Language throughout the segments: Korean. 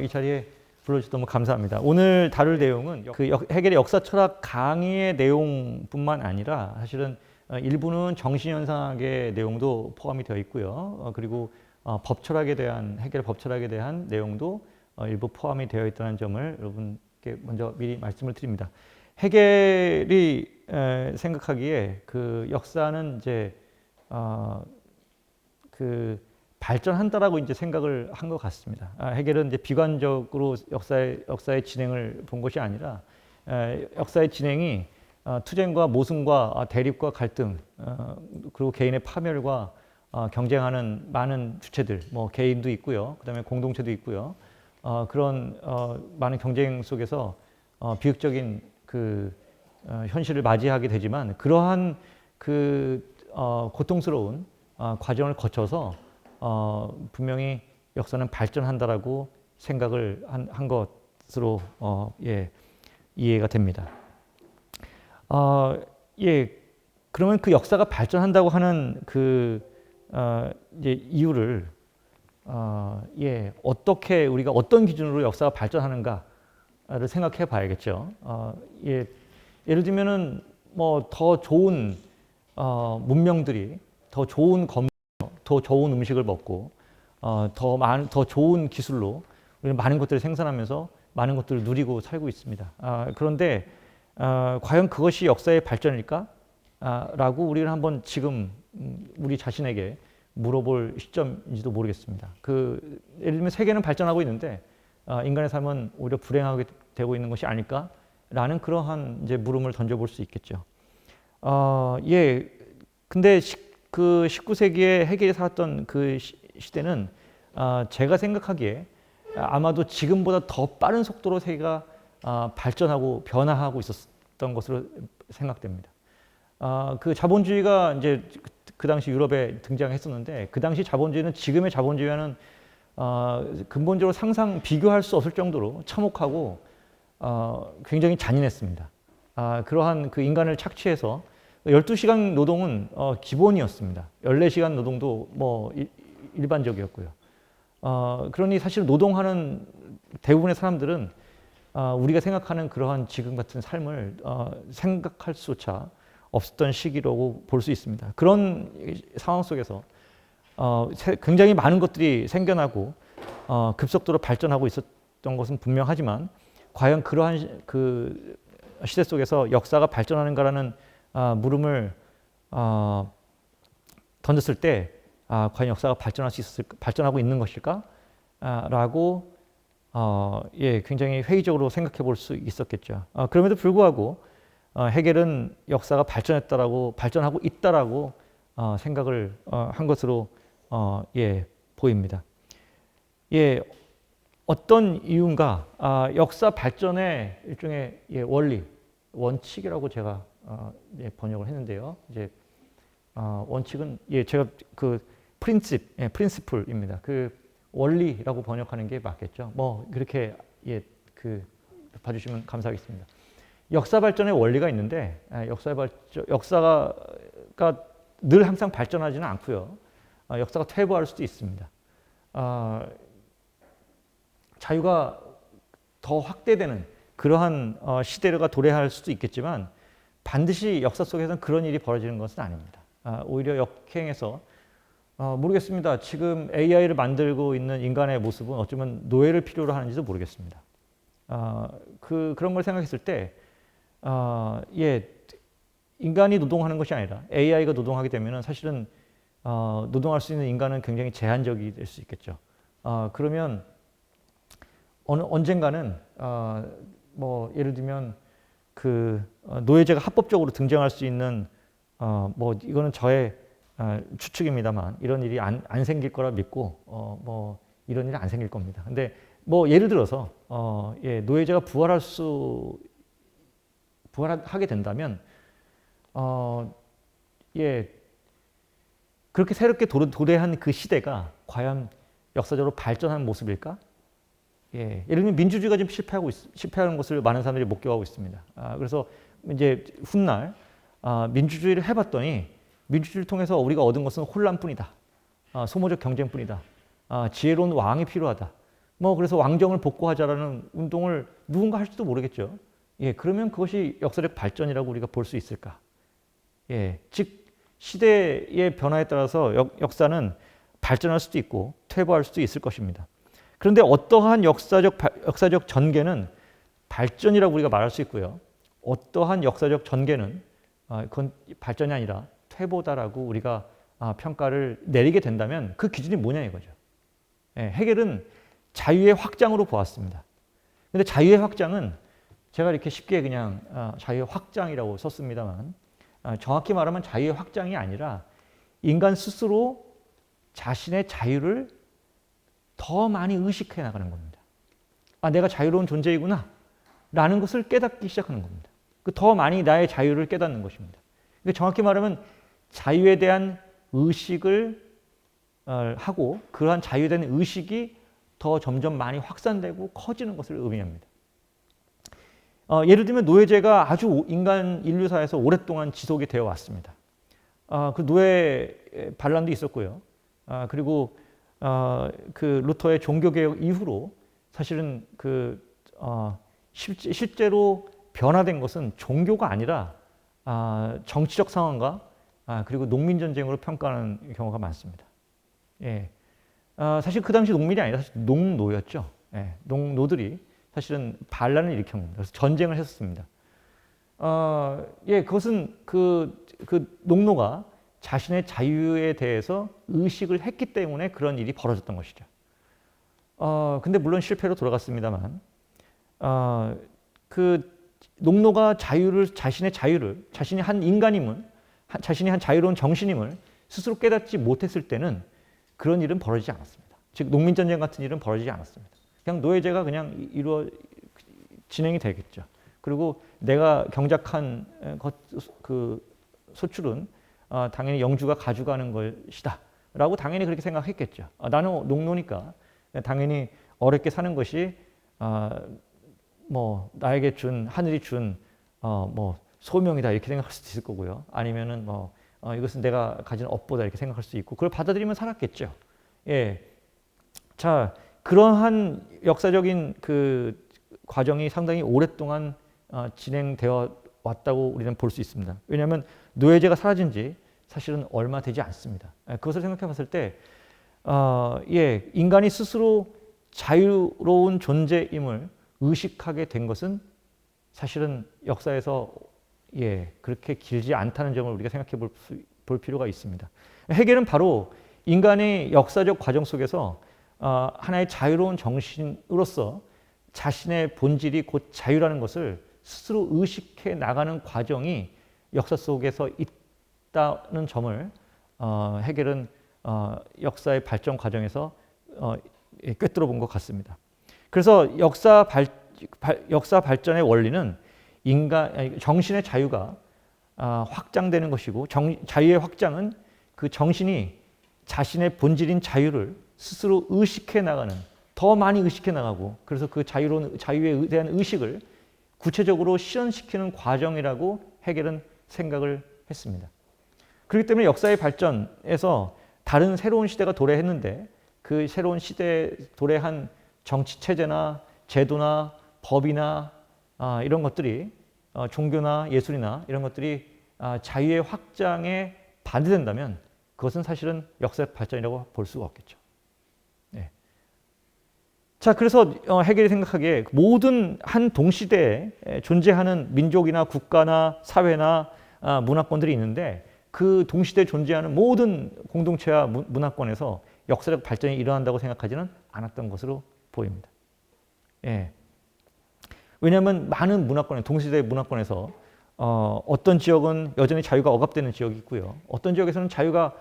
이 자리에 불러주셔서 너무 감사합니다. 오늘 다룰 내용은 해겔의 역사 철학 강의의 내용뿐만 아니라 사실은 일부는 정신현상학의 내용도 포함이 되어 있고요. 그리고 해겔의 법철학에 대한 내용도 일부 포함이 되어 있다는 점을 여러분께 먼저 미리 말씀을 드립니다. 해겔이 생각하기에 그 역사는 이제 발전한다라고 이제 생각을 한 것 같습니다. 해겔은 이제 비관적으로 역사의 진행을 본 것이 아니라 역사의 진행이 투쟁과 모순과 대립과 갈등 그리고 개인의 파멸과 경쟁하는 많은 주체들, 뭐 개인도 있고요, 그다음에 공동체도 있고요. 그런 많은 경쟁 속에서 비극적인 현실을 맞이하게 되지만 그러한 고통스러운 과정을 거쳐서 분명히 역사는 발전한다라고 생각을 한 것으로 이해가 됩니다. 그러면 그 역사가 발전한다고 하는 이제 이유를 어떻게 우리가 어떤 기준으로 역사가 발전하는가를 생각해 봐야겠죠. 예를 들면은 뭐 더 좋은 문명들이 더 좋은 더 좋은 음식을 먹고 더 좋은 기술로 우리는 많은 것들을 생산하면서 많은 것들을 누리고 살고 있습니다. 그런데 과연 그것이 역사의 발전일까? 라고 우리는 한번 지금 우리 자신에게 물어볼 시점인지도 모르겠습니다. 예를 들면 세계는 발전하고 있는데 인간의 삶은 오히려 불행하게 되고 있는 것이 아닐까라는 그러한 이제 물음을 던져볼 수 있겠죠. 근데 그 19세기에 해겔이 살았던 그 시대는 제가 생각하기에 아마도 지금보다 더 빠른 속도로 세계가 발전하고 변화하고 있었던 것으로 생각됩니다. 그 자본주의가 이제 그 당시 유럽에 등장했었는데 그 당시 자본주의는 지금의 자본주의와는 근본적으로 비교할 수 없을 정도로 참혹하고 굉장히 잔인했습니다. 그러한 인간을 착취해서 12시간 노동은 기본이었습니다. 14시간 노동도 뭐 일반적이었고요. 그러니 사실 노동하는 대부분의 사람들은 우리가 생각하는 그러한 지금 같은 삶을 생각할 수조차 없었던 시기라고 볼 수 있습니다. 그런 상황 속에서 굉장히 많은 것들이 생겨나고 급속도로 발전하고 있었던 것은 분명하지만 과연 그러한 그 시대 속에서 역사가 발전하는가라는 물음을 던졌을 때 과연 역사가 발전하고 있는 것일까? 라고 굉장히 회의적으로 생각해 볼 수 있었겠죠. 그럼에도 불구하고 해겔은 역사가 발전하고 있다라고 생각을 한 것으로 보입니다. 어떤 이유인가? 역사 발전의 일종의 원칙이라고 제가 번역을 했는데요. 이제 원칙은 제가 프린시플입니다. 원리라고 번역하는 게 맞겠죠. 뭐 그렇게 봐주시면 감사하겠습니다. 역사 발전의 원리가 있는데 역사가 늘 항상 발전하지는 않고요. 역사가 퇴보할 수도 있습니다. 자유가 더 확대되는 그러한 시대가 도래할 수도 있겠지만 반드시 역사 속에서는 그런 일이 벌어지는 것은 아닙니다. 오히려 역행해서 모르겠습니다. 지금 AI를 만들고 있는 인간의 모습은 어쩌면 노예를 필요로 하는지도 모르겠습니다. 그런 걸 생각했을 때 인간이 노동하는 것이 아니라 AI가 노동하게 되면 사실은 노동할 수 있는 인간은 굉장히 제한적이 될 수 있겠죠. 그러면 언젠가는 뭐 예를 들면 노예제가 합법적으로 등장할 수 있는 뭐 이거는 저의 추측입니다만 이런 일이 안 생길 거라 믿고 뭐 이런 일이 안 생길 겁니다. 근데 뭐 예를 들어서 노예제가 부활하게 된다면 그렇게 새롭게 도래한 그 시대가 과연 역사적으로 발전한 모습일까? 예를 들면 민주주의가 지금 실패하는 것을 많은 사람들이 목격하고 있습니다. 그래서 이제 훗날 민주주의를 해봤더니 민주주의를 통해서 우리가 얻은 것은 혼란뿐이다. 소모적 경쟁뿐이다. 지혜로운 왕이 필요하다. 뭐 그래서 왕정을 복구하자라는 운동을 누군가 할지도 모르겠죠. 예, 그러면 그것이 역사적 발전이라고 우리가 볼 수 있을까? 예, 즉 시대의 변화에 따라서 역사는 발전할 수도 있고 퇴보할 수도 있을 것입니다. 그런데 어떠한 역사적 전개는 발전이라고 우리가 말할 수 있고요. 어떠한 역사적 전개는 그건 발전이 아니라 퇴보다라고 우리가 평가를 내리게 된다면 그 기준이 뭐냐 이거죠. 예, 해겔은 자유의 확장으로 보았습니다. 근데 자유의 확장은 제가 이렇게 쉽게 그냥 자유의 확장이라고 썼습니다만 정확히 말하면 자유의 확장이 아니라 인간 스스로 자신의 자유를 더 많이 의식해 나가는 겁니다. 내가 자유로운 존재이구나 라는 것을 깨닫기 시작하는 겁니다. 더 많이 나의 자유를 깨닫는 것입니다. 정확히 말하면 자유에 대한 의식을 하고 그러한 자유에 대한 의식이 더 점점 많이 확산되고 커지는 것을 의미합니다. 예를 들면 노예제가 아주 인간 인류사에서 오랫동안 지속이 되어 왔습니다. 그 노예 반란도 있었고요. 그리고 그 루터의 종교개혁 이후로 사실은 실제로 변화된 것은 종교가 아니라 정치적 상황과 그리고 농민 전쟁으로 평가하는 경우가 많습니다. 예. 사실 그 당시 농민이 아니라 사실 농노였죠. 예. 농노들이 사실은 반란을 일으킨 겁니다. 그래서 전쟁을 했었습니다. 예, 그것은 그 농노가 자신의 자유에 대해서 의식을 했기 때문에 그런 일이 벌어졌던 것이죠. 근데 물론 실패로 돌아갔습니다만, 그 농노가 자신의 자유를, 자신이 한 인간임을, 자신이 한 자유로운 정신임을 스스로 깨닫지 못했을 때는 그런 일은 벌어지지 않았습니다. 즉 농민전쟁 같은 일은 벌어지지 않았습니다. 그냥 노예제가 그냥 진행이 되겠죠. 그리고 내가 경작한 그 소출은 당연히 영주가 가져가는 것이다 라고 당연히 그렇게 생각했겠죠. 나는 농노니까 당연히 어렵게 사는 것이 뭐 나에게 준 하늘이 준 뭐 소명이다 이렇게 생각할 수도 있을 거고요. 아니면은 뭐 이것은 내가 가진 업보다 이렇게 생각할 수 있고 그걸 받아들이면 살았겠죠. 예. 자, 그러한 역사적인 그 과정이 상당히 오랫동안 진행되어 왔다고 우리는 볼 수 있습니다. 왜냐하면 노예제가 사라진 지 사실은 얼마 되지 않습니다. 그것을 생각해 봤을 때 예, 인간이 스스로 자유로운 존재임을 의식하게 된 것은 사실은 역사에서 예, 그렇게 길지 않다는 점을 우리가 생각해 볼 필요가 있습니다. 해겔은 바로 인간의 역사적 과정 속에서 하나의 자유로운 정신으로서 자신의 본질이 곧 자유라는 것을 스스로 의식해 나가는 과정이 역사 속에서 있다는 점을 해겔은 역사의 발전 과정에서 꿰뚫어 본 것 같습니다. 그래서 역사 발전의 원리는 정신의 자유가 확장되는 것이고 자유의 확장은 그 정신이 자신의 본질인 자유를 스스로 의식해 나가는 더 많이 의식해 나가고 그래서 그 자유에 대한 의식을 구체적으로 실현시키는 과정이라고 해겔은 생각을 했습니다. 그렇기 때문에 역사의 발전에서 다른 새로운 시대가 도래했는데 그 새로운 시대에 도래한 정치 체제나 제도나 법이나 이런 것들이 종교나 예술이나 이런 것들이 자유의 확장에 반대된다면 그것은 사실은 역사의 발전이라고 볼 수가 없겠죠. 네. 자, 그래서 해겔이 생각하기에 모든 한 동시대에 존재하는 민족이나 국가나 사회나 문화권들이 있는데 그 동시대에 존재하는 모든 공동체와 문화권에서 역사적 발전이 일어난다고 생각하지는 않았던 것으로 보입니다. 예. 왜냐하면 많은 동시대 문화권에서 어떤 지역은 여전히 자유가 억압되는 지역이 있고요. 어떤 지역에서는 자유가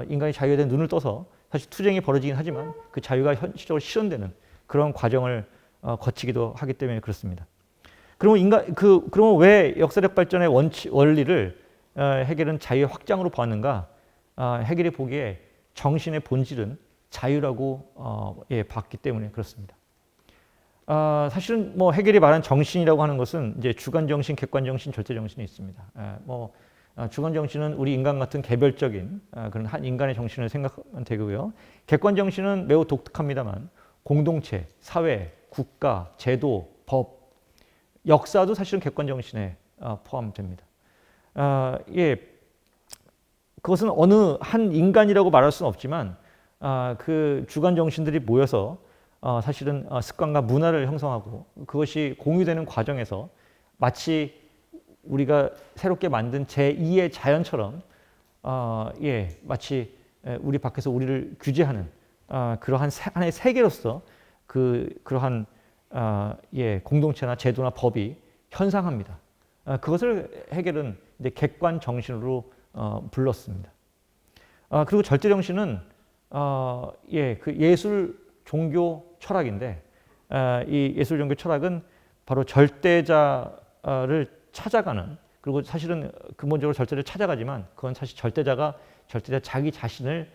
인간이 자유에 대한 눈을 떠서 사실 투쟁이 벌어지긴 하지만 그 자유가 현실적으로 실현되는 그런 과정을 거치기도 하기 때문에 그렇습니다. 그러면 왜 역사적 발전의 원리를 해겔은 자유의 확장으로 보았는가? 해겔이 보기에 정신의 본질은 자유라고 봤기 때문에 그렇습니다. 사실은 뭐 해겔이 말한 정신이라고 하는 것은 이제 주관 정신, 객관 정신, 절대 정신이 있습니다. 주관 정신은 우리 인간 같은 개별적인 그런 한 인간의 정신을 생각하면 되고요. 객관 정신은 매우 독특합니다만 공동체, 사회, 국가, 제도, 법, 역사도 사실은 객관 정신에 포함됩니다. 예, 그것은 어느 한 인간이라고 말할 수는 없지만 그 주관 정신들이 모여서 사실은 습관과 문화를 형성하고 그것이 공유되는 과정에서 마치 우리가 새롭게 만든 제2의 자연처럼 예, 마치 우리 밖에서 우리를 규제하는 그러한 하나의 세계로서 그러한 예, 공동체나 제도나 법이 현상합니다. 그것을 헤겔은 이제 객관 정신으로 불렀습니다. 그리고 절대 정신은 예, 그 예술 종교 철학인데 이 예술 종교 철학은 바로 절대자를 찾아가는, 그리고 사실은 근본적으로 절대를 찾아가지만 그건 사실 절대자 자기 자신을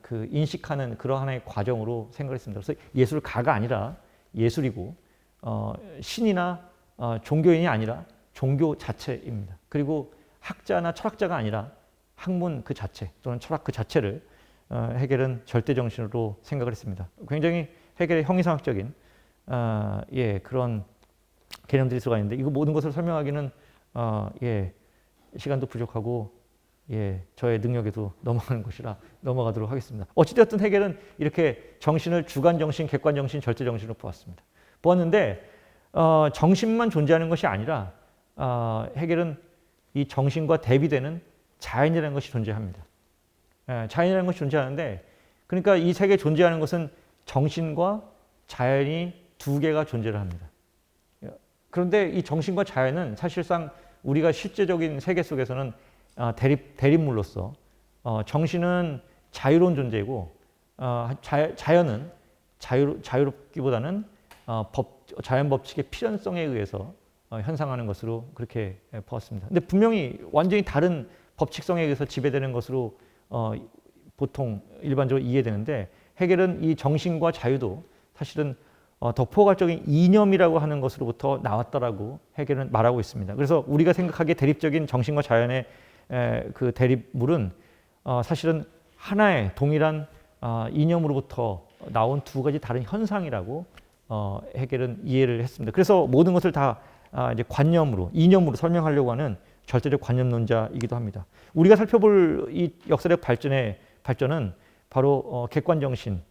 그 인식하는 그러 하나의 과정으로 생각했습니다. 그래서 예술가가 아니라 예술이고 신이나 종교인이 아니라 종교 자체입니다. 그리고 학자나 철학자가 아니라 학문 그 자체 또는 철학 그 자체를 헤겔은 절대 정신으로 생각을 했습니다. 굉장히 헤겔의 형이상학적인 예, 그런 개념들이 들어가 있는데 이거 모든 것을 설명하기는 예, 시간도 부족하고 예, 저의 능력에도 넘어가는 것이라 넘어가도록 하겠습니다. 어찌되었든 헤겔은 이렇게 정신을 주관 정신, 객관 정신, 절대 정신으로 보았는데 정신만 존재하는 것이 아니라 헤겔은 이 정신과 대비되는 자연이라는 것이 존재합니다. 자연이라는 것이 존재하는데, 그러니까 이 세계에 존재하는 것은 정신과 자연이 두 개가 존재를 합니다. 그런데 이 정신과 자연은 사실상 우리가 실제적인 세계 속에서는 대립물로서 정신은 자유로운 존재이고 자연은 자유롭기보다는 자연 법칙의 필연성에 의해서 현상하는 것으로 그렇게 보았습니다. 근데 분명히 완전히 다른 법칙성에 의해서 지배되는 것으로 보통 일반적으로 이해되는데, 헤겔은 이 정신과 자유도 사실은 더 포괄적인 이념이라고 하는 것으로부터 나왔다라고 헤겔은 말하고 있습니다. 그래서 우리가 생각하기에 대립적인 정신과 자연의 그 대립물은 사실은 하나의 동일한 이념으로부터 나온 두 가지 다른 현상이라고 헤겔은 이해를 했습니다. 그래서 모든 것을 다 이제 관념으로, 이념으로 설명하려고 하는 절대적 관념론자이기도 합니다. 우리가 살펴볼 이 역사적 발전은 바로 객관 정신에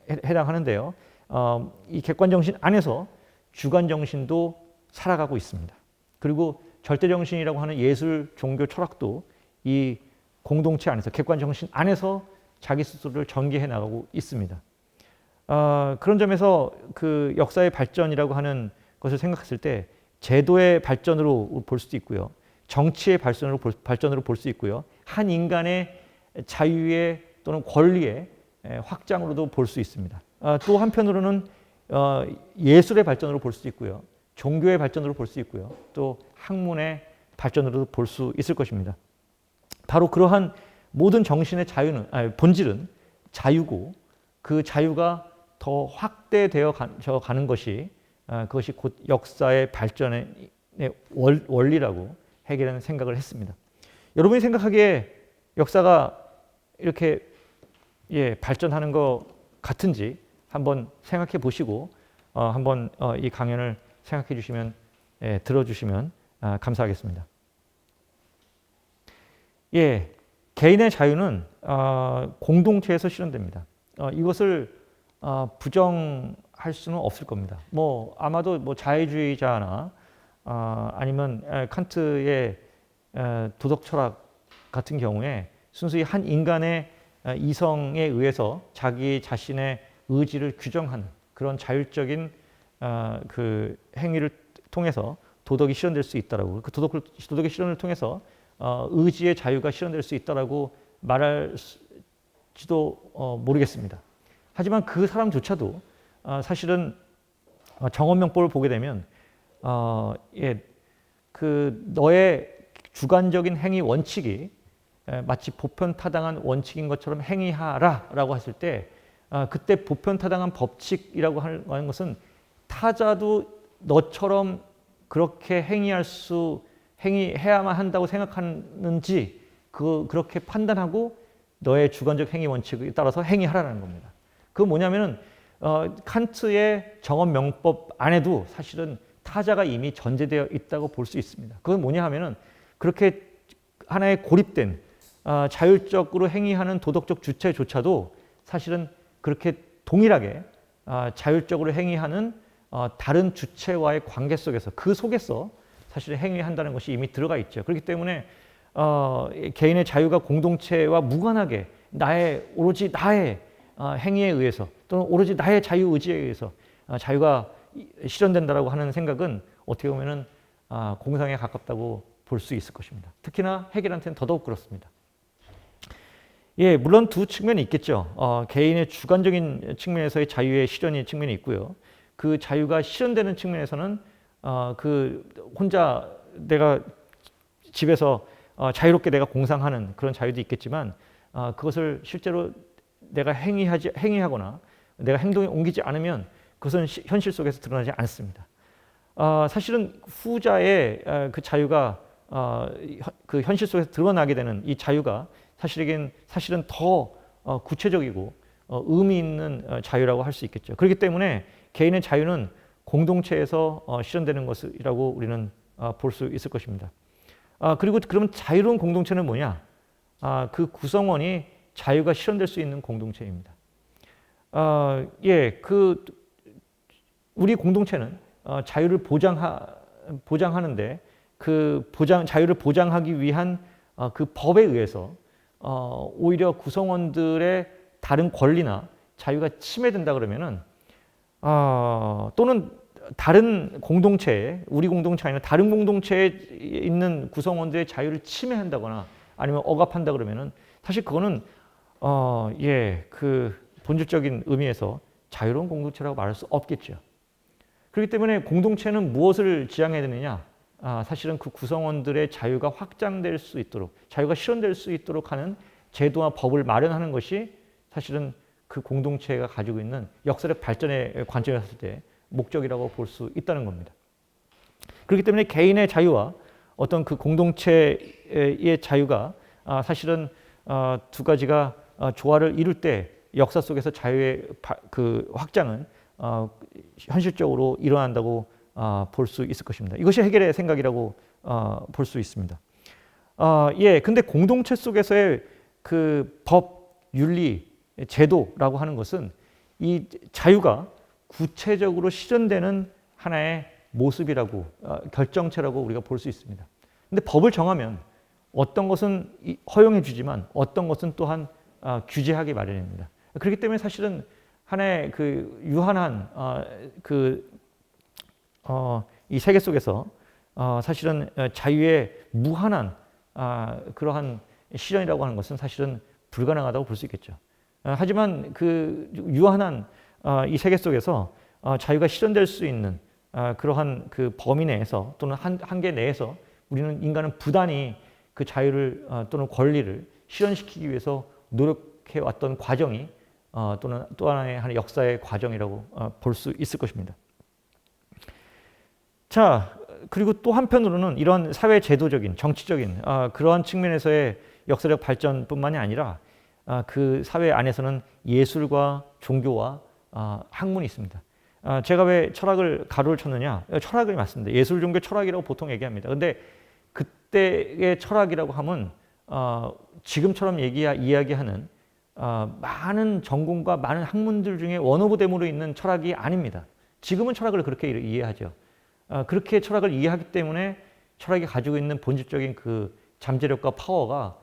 해당하는데요. 이 객관 정신 안에서 주관 정신도 살아가고 있습니다. 그리고 절대 정신이라고 하는 예술, 종교, 철학도 이 공동체 안에서, 객관 정신 안에서 자기 스스로를 전개해 나가고 있습니다. 그런 점에서 그 역사의 발전이라고 하는 것을 생각했을 때 제도의 발전으로 볼 수도 있고요, 정치의 발전으로 볼 수 있고요, 한 인간의 자유의 또는 권리의 확장으로도 볼 수 있습니다. 또 한편으로는 예술의 발전으로 볼 수 있고요, 종교의 발전으로 볼 수 있고요, 또 학문의 발전으로도 볼 수 있을 것입니다. 바로 그러한 모든 정신의 본질은 자유고, 그 자유가 더 확대되어 가는 것이 그것이 곧 역사의 발전의 원리라고 헤겔은 생각을 했습니다. 여러분이 생각하기에 역사가 이렇게 발전하는 것 같은지 한번 생각해 보시고 한번 이 강연을 생각해 주시면, 들어주시면 감사하겠습니다. 개인의 자유는 공동체에서 실현됩니다. 이것을 부정할 수는 없을 겁니다. 아마도 자유주의자나 아니면 칸트의 도덕 철학 같은 경우에 순수히 한 인간의 이성에 의해서 자기 자신의 의지를 규정하는 그런 자율적인 그 행위를 통해서 도덕이 실현될 수 있다라고, 그 도덕의 실현을 통해서 의지의 자유가 실현될 수 있다라고 말할지도 모르겠습니다. 하지만 그 사람조차도 사실은 정언명법을 보게 되면 그 너의 주관적인 행위 원칙이 마치 보편타당한 원칙인 것처럼 행위하라라고 했을 때 그때 보편타당한 법칙이라고 하는 것은 타자도 너처럼 그렇게 행위할 수 행위해야만 한다고 생각하는지 그렇게 판단하고 너의 주관적 행위 원칙에 따라서 행위하라는 겁니다. 그건 뭐냐면은 칸트의 정언 명법 안에도 사실은 타자가 이미 전제되어 있다고 볼 수 있습니다. 그건 뭐냐 하면은 그렇게 하나의 고립된 자율적으로 행위하는 도덕적 주체조차도 사실은 그렇게 동일하게 자율적으로 행위하는 다른 주체와의 관계 속에서 그 속에서 사실 행위한다는 것이 이미 들어가 있죠. 그렇기 때문에 개인의 자유가 공동체와 무관하게 오로지 나의 행위에 의해서 또는 오로지 나의 자유 의지에 의해서 자유가 실현된다라고 하는 생각은 어떻게 보면은 공상에 가깝다고 볼 수 있을 것입니다. 특히나 헤겔한테는 더더욱 그렇습니다. 예, 물론 두 측면이 있겠죠. 개인의 주관적인 측면에서의 자유의 실현의 측면이 있고요. 그 자유가 실현되는 측면에서는 혼자 내가 집에서 자유롭게 내가 공상하는 그런 자유도 있겠지만 그것을 실제로 내가 행위하거나 내가 행동에 옮기지 않으면 그것은 현실 속에서 드러나지 않습니다. 사실은 후자의 그 자유가 그 현실 속에서 드러나게 되는 이 자유가 사실은 더 구체적이고 의미 있는 자유라고 할 수 있겠죠. 그렇기 때문에 개인의 자유는 공동체에서 실현되는 것이라고 우리는 볼 수 있을 것입니다. 그리고 그러면 자유로운 공동체는 뭐냐? 그 구성원이 자유가 실현될 수 있는 공동체입니다. 우리 공동체는 자유를 보장하는데 자유를 보장하기 위한 그 법에 의해서 오히려 구성원들의 다른 권리나 자유가 침해된다 그러면은 또는 다른 공동체에 우리 공동체 아니라 다른 공동체에 있는 구성원들의 자유를 침해한다거나 아니면 억압한다 그러면은 사실 그거는 그 본질적인 의미에서 자유로운 공동체라고 말할 수 없겠죠. 그렇기 때문에 공동체는 무엇을 지향해야 되느냐? 사실은 그 구성원들의 자유가 확장될 수 있도록, 자유가 실현될 수 있도록 하는 제도와 법을 마련하는 것이 사실은 그 공동체가 가지고 있는 역사적 발전의 관점에서 봤을 때 목적이라고 볼 수 있다는 겁니다. 그렇기 때문에 개인의 자유와 어떤 그 공동체의 자유가 사실은 두 가지가 조화를 이룰 때 역사 속에서 자유의 그 확장은 현실적으로 일어난다고 볼 수 있을 것입니다. 이것이 헤겔의 생각이라고 볼 수 있습니다. 근데 공동체 속에서의 그 법, 윤리, 제도라고 하는 것은 이 자유가 구체적으로 실현되는 하나의 모습이라고 결정체라고 우리가 볼 수 있습니다. 근데 법을 정하면 어떤 것은 허용해 주지만 어떤 것은 또한 규제하기 마련입니다. 그렇기 때문에 사실은 하나의 그 유한한 이 세계 속에서 사실은 자유의 무한한 그러한 실현이라고 하는 것은 사실은 불가능하다고 볼 수 있겠죠. 하지만 그 유한한 이 세계 속에서 자유가 실현될 수 있는 그러한 그 범위 내에서 또는 한계 내에서 우리는 인간은 부단히 그 자유를 또는 권리를 실현시키기 위해서 노력해 왔던 과정이 또는 또 하나의 역사의 과정이라고 볼 수 있을 것입니다. 자, 그리고 또 한편으로는 이런 사회 제도적인, 정치적인 그러한 측면에서의 역사적 발전뿐만이 아니라 그 사회 안에서는 예술과 종교와 학문이 있습니다. 제가 왜 철학을 가로를 쳤느냐? 철학이 맞습니다. 예술, 종교, 철학이라고 보통 얘기합니다. 근데 그때의 철학이라고 하면 지금처럼 이야기하는 많은 전공과 많은 학문들 중에 원오브댐으로 있는 철학이 아닙니다. 지금은 철학을 그렇게 이해하죠. 그렇게 철학을 이해하기 때문에 철학이 가지고 있는 본질적인 그 잠재력과 파워가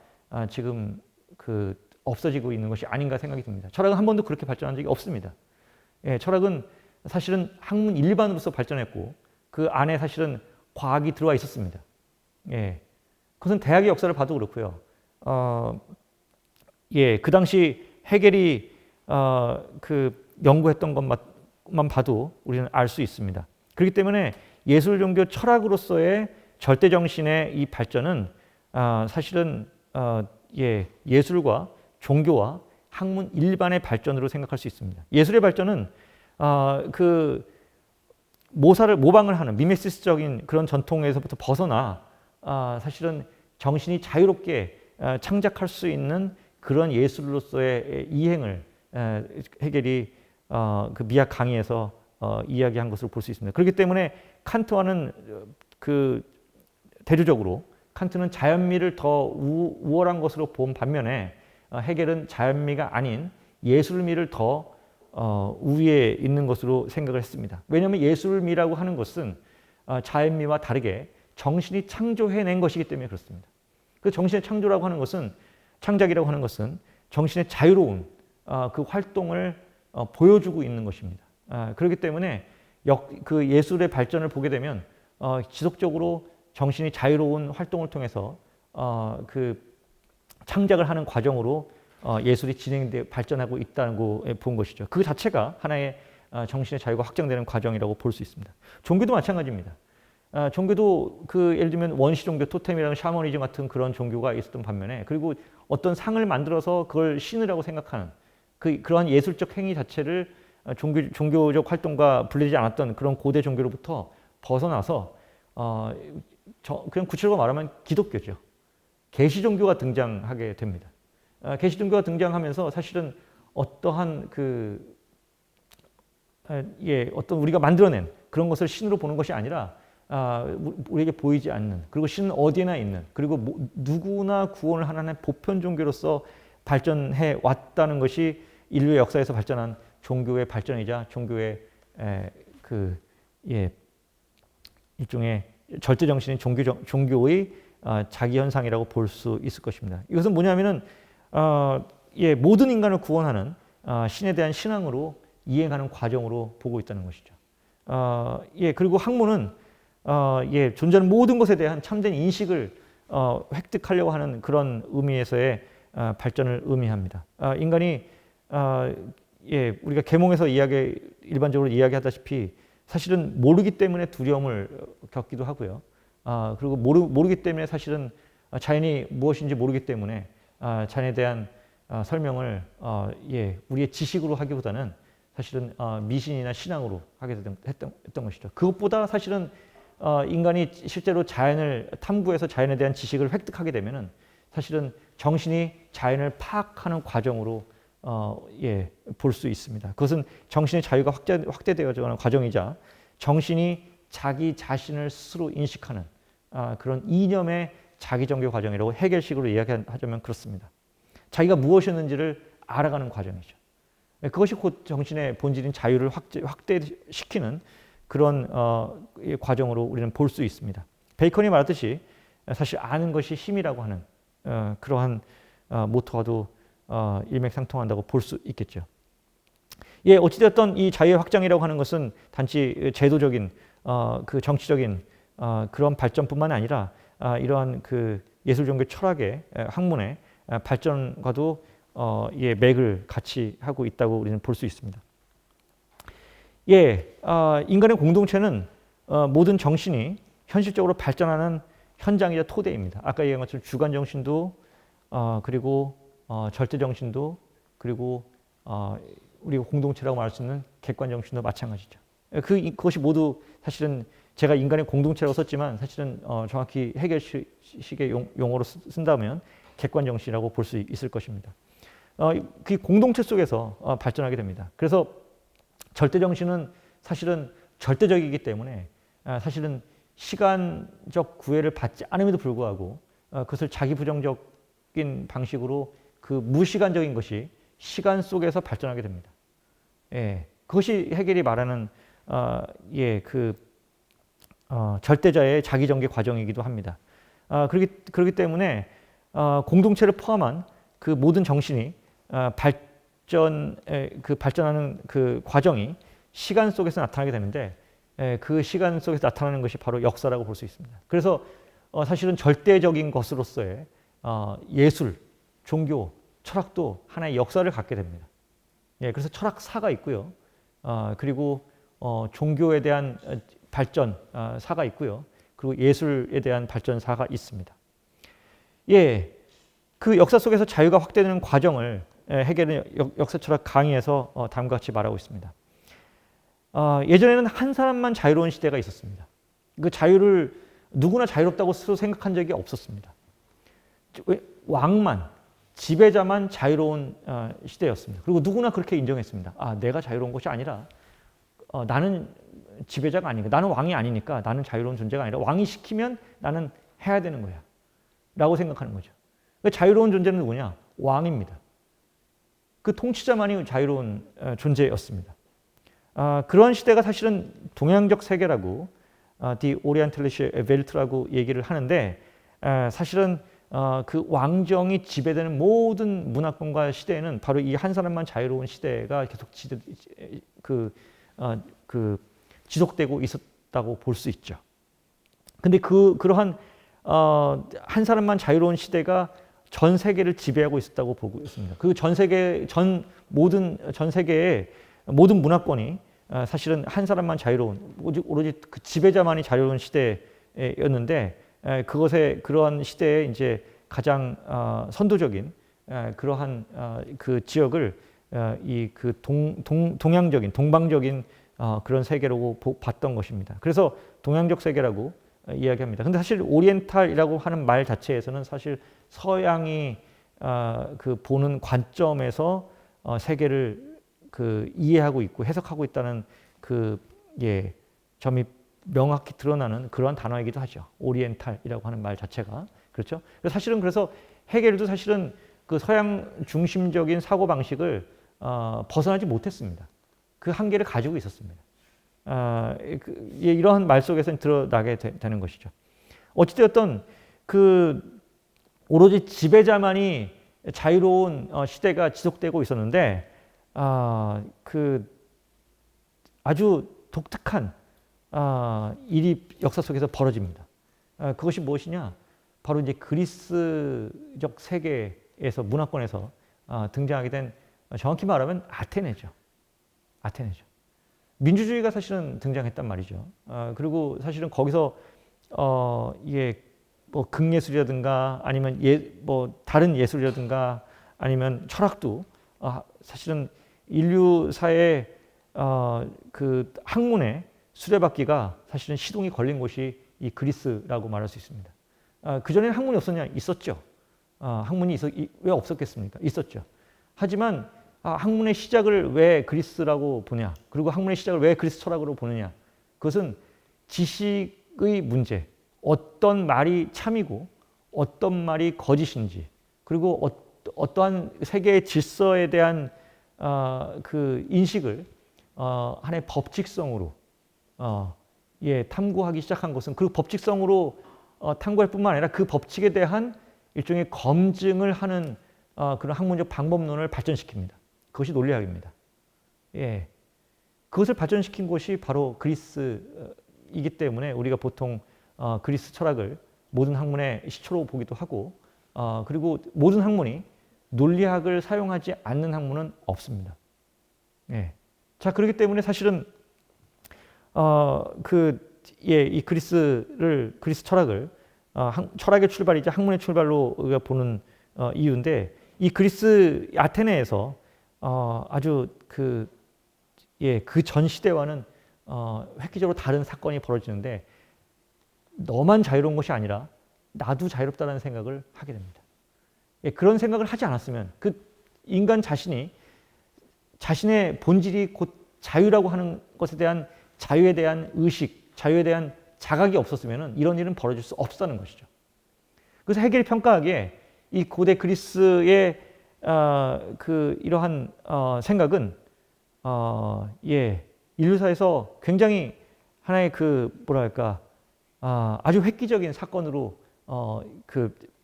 지금 그 없어지고 있는 것이 아닌가 생각이 듭니다. 철학은 한 번도 그렇게 발전한 적이 없습니다. 철학은 사실은 학문 일반으로서 발전했고 그 안에 사실은 과학이 들어와 있었습니다. 그것은 대학의 역사를 봐도 그렇고요. 그 당시 헤겔이 그 연구했던 것만 봐도 우리는 알 수 있습니다. 그렇기 때문에 예술, 종교, 철학으로서의 절대 정신의 이 발전은 사실은 예술과 종교와 학문 일반의 발전으로 생각할 수 있습니다. 예술의 발전은 그 모방을 하는 미메시스적인 그런 전통에서부터 벗어나 사실은 정신이 자유롭게 창작할 수 있는 그런 예술로서의 이행을 헤겔이 그 미학 강의에서 이야기한 것으로 볼 수 있습니다. 그렇기 때문에 칸트와는 그 대조적으로 칸트는 자연미를 더 우월한 것으로 본 반면에 헤겔은 자연미가 아닌 예술미를 더 우위에 있는 것으로 생각을 했습니다. 왜냐하면 예술미라고 하는 것은 자연미와 다르게 정신이 창조해낸 것이기 때문에 그렇습니다. 그 정신의 창조라고 하는 것은 창작이라고 하는 것은 정신의 자유로운 그 활동을 보여주고 있는 것입니다. 그렇기 때문에 그 예술의 발전을 보게 되면 지속적으로 정신이 자유로운 활동을 통해서 그 창작을 하는 과정으로 예술이 진행되어 발전하고 있다고 본 것이죠. 그 자체가 하나의 정신의 자유가 확장되는 과정이라고 볼 수 있습니다. 종교도 마찬가지입니다. 종교도 그 예를 들면 원시 종교, 토템이라는 샤머니즘 같은 그런 종교가 있었던 반면에 그리고 어떤 상을 만들어서 그걸 신이라고 생각하는 그러한 예술적 행위 자체를 종교적 활동과 분리되지 않았던 그런 고대 종교로부터 벗어나서 그냥 구체적으로 말하면 기독교죠. 계시 종교가 등장하게 됩니다. 계시 종교가 등장하면서 사실은 어떠한 어떤 우리가 만들어낸 그런 것을 신으로 보는 것이 아니라 우리에게 보이지 않는 그리고 신은 어디에나 있는 그리고 누구나 구원을 하는 보편 종교로서 발전해 왔다는 것이 인류의 역사에서 발전한 종교의 발전이자 종교의 일종의 절대 정신인 종교의 자기 현상이라고 볼 수 있을 것입니다. 이것은 뭐냐면은 모든 인간을 구원하는 신에 대한 신앙으로 이행하는 과정으로 보고 있다는 것이죠. 그리고 학문은 존재하는 모든 것에 대한 참된 인식을 획득하려고 하는 그런 의미에서의 발전을 의미합니다. 인간이 우리가 계몽에서 일반적으로 이야기하다시피 사실은 모르기 때문에 두려움을 겪기도 하고요. 그리고 모르기 때문에 사실은 자연이 무엇인지 모르기 때문에 자연에 대한 설명을 우리의 지식으로 하기보다는 사실은 미신이나 신앙으로 하게 했던 것이죠. 그것보다 사실은 인간이 실제로 자연을 탐구해서 자연에 대한 지식을 획득하게 되면은 사실은 정신이 자연을 파악하는 과정으로 볼 수 있습니다. 그것은 정신의 자유가 확대되어가는 과정이자 정신이 자기 자신을 스스로 인식하는 그런 이념의 자기정교 과정이라고 헤겔식으로 이야기하자면 그렇습니다. 자기가 무엇이었는지를 알아가는 과정이죠. 그것이 곧 정신의 본질인 자유를 확대시키는 그런 과정으로 우리는 볼 수 있습니다. 베이컨이 말했듯이 사실 아는 것이 힘이라고 하는 그러한 모토와도 일맥상통한다고 볼 수 있겠죠. 어찌되었던 이 자유의 확장이라고 하는 것은 단지 제도적인 그 정치적인 그런 발전뿐만 아니라 이러한 그 예술 종교 철학의 학문의 발전과도 맥을 같이 하고 있다고 우리는 볼 수 있습니다. 인간의 공동체는 모든 정신이 현실적으로 발전하는 현장이자 토대입니다. 아까 얘기한 것처럼 주관 정신도 그리고 절대 정신도 그리고 우리가 공동체라고 말할 수 있는 객관 정신도 마찬가지죠. 그것이 모두 사실은 제가 인간의 공동체라고 썼지만 사실은 정확히 헤겔식의 용어로 쓴다면 객관 정신이라고 볼 수 있을 것입니다. 그 공동체 속에서 발전하게 됩니다. 그래서 절대 정신은 사실은 절대적이기 때문에 사실은 시간적 구애를 받지 않음에도 불구하고 그것을 자기 부정적인 방식으로 그 무시간적인 것이 시간 속에서 발전하게 됩니다. 그것이 헤겔이 말하는 절대자의 자기정계 과정이기도 합니다. 그렇기 때문에 공동체를 포함한 그 모든 정신이 발전하는 그 과정이 시간 속에서 나타나게 되는데 그 시간 속에서 나타나는 것이 바로 역사라고 볼 수 있습니다. 그래서 사실은 절대적인 것으로서의 예술, 종교, 철학도 하나의 역사를 갖게 됩니다. 그래서 철학사가 있고요. 그리고 종교에 대한 발전사가 있고요. 그리고 예술에 대한 발전사가 있습니다. 그 역사 속에서 자유가 확대되는 과정을 헤겔은 역사철학 강의에서 다음과 같이 말하고 있습니다. 예전에는 한 사람만 자유로운 시대가 있었습니다. 그 자유를 누구나 자유롭다고 스스로 생각한 적이 없었습니다. 왕만, 지배자만 자유로운 시대였습니다. 그리고 누구나 그렇게 인정했습니다. 내가 자유로운 것이 아니라 나는 지배자가 아니니까, 나는 왕이 아니니까 나는 자유로운 존재가 아니라 왕이 시키면 나는 해야 되는 거야 라고 생각하는 거죠. 자유로운 존재는 누구냐? 왕입니다. 그 통치자만이 자유로운 존재였습니다. 그런 시대가 사실은 동양적 세계라고 Die Orientalische Welt라고 얘기를 하는데, 사실은 그 왕정이 지배되는 모든 문화권과 시대에는 바로 이 한 사람만 자유로운 시대가 계속 지속되고 있었다고 볼 수 있죠. 근데 그러한 한 사람만 자유로운 시대가 전 세계를 지배하고 있었다고 보고 있습니다. 그 전 세계의 모든 문화권이 사실은 한 사람만 자유로운, 오로지 그 지배자만이 자유로운 시대였는데, 그러한 시대에 이제 가장 선도적인 그러한 그 지역을 그 동양적인, 동방적인 그런 세계라고 봤던 것입니다. 그래서 동양적 세계라고 이야기합니다. 근데 사실 오리엔탈이라고 하는 말 자체에서는 사실 서양이 그 보는 관점에서 세계를 이해하고 있고 해석하고 있다는 점이 명확히 드러나는 그러한 단어이기도 하죠. 오리엔탈이라고 하는 말 자체가. 그렇죠? 사실은 그래서 헤겔도 사실은 그 서양 중심적인 사고 방식을 벗어나지 못했습니다. 그 한계를 가지고 있었습니다. 이러한 말 속에서 드러나게 되는 것이죠. 어찌되었든 오로지 지배자만이 자유로운 시대가 지속되고 있었는데, 아주 독특한 일이 역사 속에서 벌어집니다. 그것이 무엇이냐? 바로 이제 그리스적 세계에서, 문화권에서 등장하게 된, 정확히 말하면 아테네죠. 민주주의가 사실은 등장했단 말이죠. 그리고 사실은 거기서 이게 뭐 극예술이라든가 아니면 다른 예술이라든가 아니면 철학도 사실은 인류사의 그 학문의 수레바퀴가 사실은 시동이 걸린 곳이 이 그리스라고 말할 수 있습니다. 그전에는 학문이 없었냐? 있었죠. 학문이 왜 없었겠습니까? 있었죠. 하지만 학문의 시작을 왜 그리스라고 보냐? 그리고 학문의 시작을 왜 그리스 철학으로 보느냐? 그것은 지식의 문제, 어떤 말이 참이고 어떤 말이 거짓인지, 그리고 어떠한 세계의 질서에 대한 그 인식을 하나의 법칙성으로 탐구하기 시작한 것은, 그 법칙성으로 탐구할 뿐만 아니라 그 법칙에 대한 일종의 검증을 하는 그런 학문적 방법론을 발전시킵니다. 그것이 논리학입니다. 그것을 발전시킨 곳이 바로 그리스이기 때문에 우리가 보통 그리스 철학을 모든 학문의 시초로 보기도 하고, 그리고 모든 학문이 논리학을 사용하지 않는 학문은 없습니다. 자, 그렇기 때문에 사실은 이 그리스 철학을 철학의 출발이자 학문의 출발로 우리가 보는 이유인데, 이 그리스 아테네에서 아주 그 전 시대와는 획기적으로 다른 사건이 벌어지는데, 너만 자유로운 것이 아니라 나도 자유롭다는 생각을 하게 됩니다. 그런 생각을 하지 않았으면, 그 인간 자신이 자신의 본질이 곧 자유라고 하는 것에 대한, 자유에 대한 의식, 자유에 대한 자각이 없었으면 이런 일은 벌어질 수 없었다는 것이죠. 그래서 헤겔이 평가하기에 이 고대 그리스의 이러한 생각은 인류사에서 굉장히 하나의 아주 획기적인 사건으로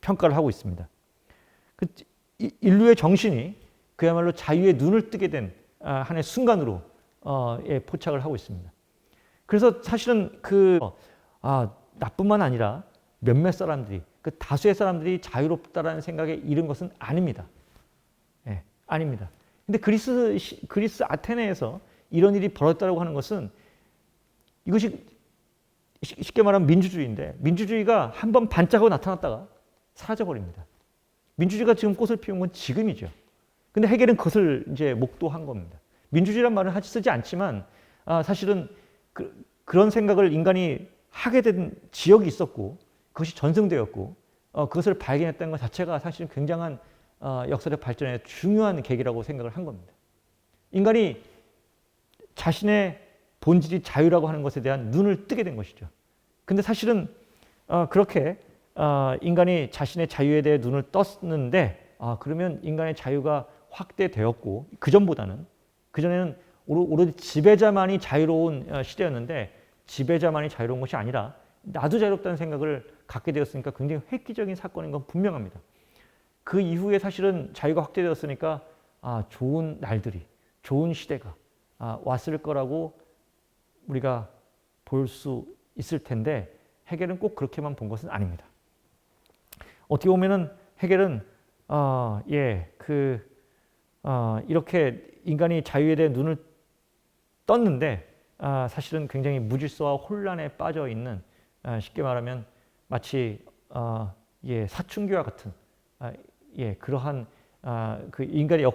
평가를 하고 있습니다. 인류의 정신이 그야말로 자유의 눈을 뜨게 된 하나의 순간으로 포착을 하고 있습니다. 그래서 사실은 나뿐만 아니라 몇몇 사람들이, 그 다수의 사람들이 자유롭다라는 생각에 이른 것은 아닙니다. 아닙니다. 근데 그리스 아테네에서 이런 일이 벌어졌다고 하는 것은, 이것이 쉽게 말하면 민주주의인데, 민주주의가 한번 반짝하고 나타났다가 사라져버립니다. 민주주의가 지금 꽃을 피운 건 지금이죠. 근데 헤겔은 그것을 이제 목도한 겁니다. 민주주의란 말을 쓰지 않지만, 사실은 그런 생각을 인간이 하게 된 지역이 있었고 그것이 전승되었고 그것을 발견했다는 것 자체가 사실은 굉장한 역사적 발전의 중요한 계기라고 생각을 한 겁니다. 인간이 자신의 본질이 자유라고 하는 것에 대한 눈을 뜨게 된 것이죠. 근데 사실은 그렇게 인간이 자신의 자유에 대해 눈을 떴는데 그러면 인간의 자유가 확대되었고 그전에는 오로지 지배자만이 자유로운 시대였는데 지배자만이 자유로운 것이 아니라 나도 자유롭다는 생각을 갖게 되었으니까 굉장히 획기적인 사건인 건 분명합니다. 그 이후에 사실은 자유가 확대되었으니까 좋은 날들이, 좋은 시대가 왔을 거라고 우리가 볼 수 있을 텐데 헤겔은 꼭 그렇게만 본 것은 아닙니다. 어떻게 보면은 헤겔은 이렇게 인간이 자유에 대해 눈을 떴는데 사실은 굉장히 무질서와 혼란에 빠져 있는 쉽게 말하면 마치 사춘기와 같은 그러한 그 인간의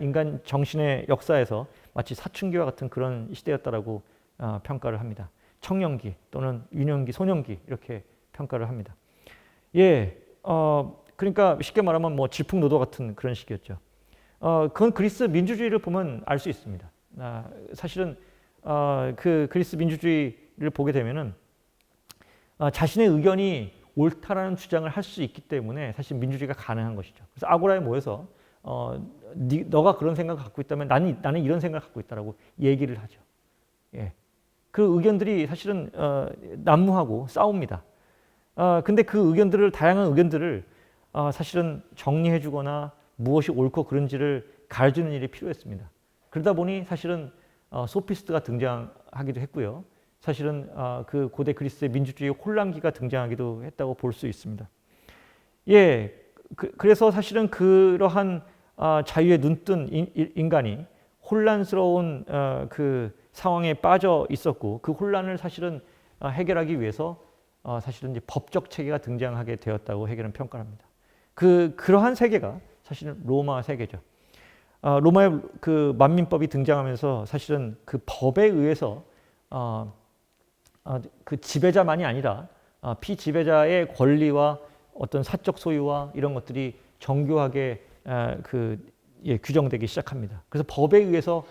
인간 정신의 역사에서 마치 사춘기와 같은 그런 시대였다라고 평가를 합니다. 청년기 또는 유년기, 소년기 이렇게 평가를 합니다. 그러니까 쉽게 말하면 뭐 질풍노도 같은 그런 시기였죠. 그건 그리스 민주주의를 보면 알 수 있습니다. 사실은 그 그리스 민주주의를 보게 되면은 자신의 의견이 옳다라는 주장을 할 수 있기 때문에 사실 민주주의가 가능한 것이죠. 그래서 아고라에 모여서 너가 그런 생각을 갖고 있다면 나는 이런 생각을 갖고 있다라고 얘기를 하죠. 그 의견들이 사실은 난무하고 싸웁니다. 근데 그 다양한 의견들을 사실은 정리해주거나 무엇이 옳고 그른지를 가르치는 일이 필요했습니다. 그러다 보니 사실은 소피스트가 등장하기도 했고요. 사실은 그 고대 그리스의 민주주의 혼란기가 등장하기도 했다고 볼 수 있습니다. 그래서 사실은 그러한 자유에 눈뜬 인간이 혼란스러운 그 상황에 빠져 있었고 그 혼란을 사실은 해결하기 위해서 사실은 이제 법적 체계가 등장하게 되었다고 해결은 평가합니다. 그러한 세계가 사실은 로마 세계죠. 로마의 그 만민법이 등장하면서 사실은 그 법에 의해서 그 지배자만이 아니라 피지배자의 권리와 어떤 사적 소유와 이런 것들이 정교하게 규정되기 시작합니다. 그래서 법에 의해서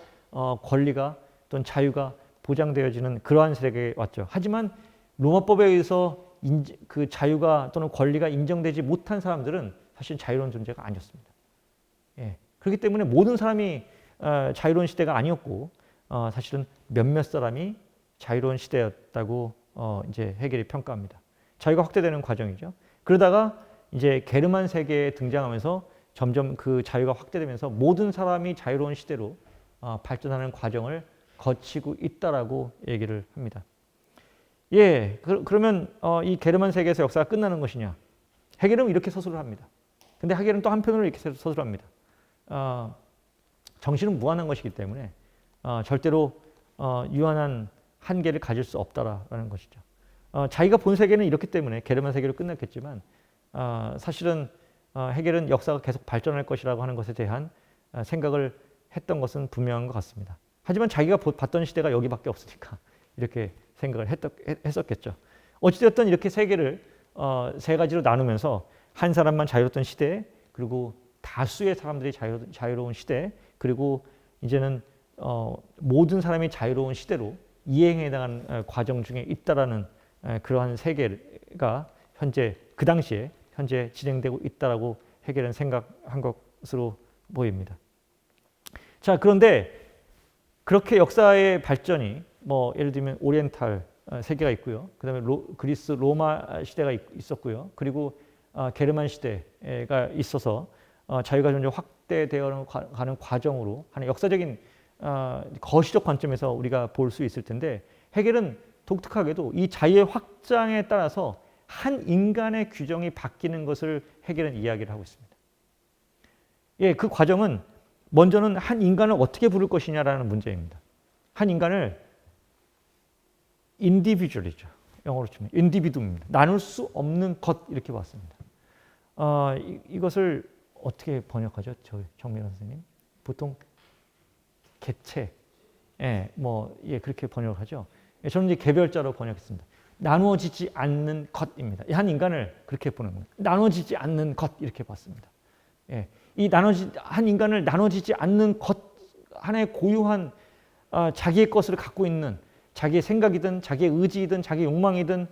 권리가 또는 자유가 보장되어지는 그러한 세계에 왔죠. 하지만 로마법에 의해서 그 자유가 또는 권리가 인정되지 못한 사람들은 사실 자유로운 존재가 아니었습니다. 그렇기 때문에 모든 사람이 자유로운 시대가 아니었고 사실은 몇몇 사람이 자유로운 시대였다고 이제 헤겔이 평가합니다. 자유가 확대되는 과정이죠. 그러다가 이제 게르만 세계에 등장하면서 점점 그 자유가 확대되면서 모든 사람이 자유로운 시대로 발전하는 과정을 거치고 있다라고 얘기를 합니다. 그러면 이 게르만 세계에서 역사가 끝나는 것이냐? 헤겔은 이렇게 서술을 합니다. 근데 헤겔은 또 한편으로 이렇게 서술을 합니다. 정신은 무한한 것이기 때문에 절대로 유한한 한계를 가질 수 없다라는 것이죠. 자기가 본 세계는 이렇기 때문에 게르만 세계로 끝났겠지만 사실은 헤겔은 역사가 계속 발전할 것이라고 하는 것에 대한 생각을 했던 것은 분명한 것 같습니다. 하지만 자기가 봤던 시대가 여기밖에 없으니까 이렇게 생각을 했었겠죠. 어찌되었든 이렇게 세계를 세 가지로 나누면서 한 사람만 자유로웠던 시대, 그리고 다수의 사람들이 자유로운 시대, 그리고 이제는 모든 사람이 자유로운 시대로 이행해 나가는 과정 중에 있다라는 그러한 세계가 그 당시에 현재 진행되고 있다라고 헤겔은 생각한 것으로 보입니다. 자, 그런데 그렇게 역사의 발전이 예를 들면 오리엔탈 세계가 있고요. 그다음에 그리스 로마 시대가 있었고요. 그리고 게르만 시대가 있어서 자유가 점점 확대되어 가는 과정으로 하는 역사적인 거시적 관점에서 우리가 볼 수 있을 텐데 헤겔은 독특하게도 이 자유의 확장에 따라서 한 인간의 규정이 바뀌는 것을 헤겔은 이야기를 하고 있습니다. 그 과정은 먼저는 한 인간을 어떻게 부를 것이냐라는 문제입니다. 한 인간을 individual이죠. 영어로 치면 individuum입니다. 나눌 수 없는 것 이렇게 봤습니다. 이것을 어떻게 번역하죠, 정민호 선생님? 보통 개체, 그렇게 번역을 하죠. 저는 이제 개별자로 번역했습니다. 나누어지지 않는 것입니다. 한 인간을 그렇게 보는 겁니다. 나누어지지 않는 것 이렇게 봤습니다. 예, 한 인간을 나누어지지 않는 것, 하나의 고유한 자기의 것을 갖고 있는 자기의 생각이든 자기의 의지이든 자기의 욕망이든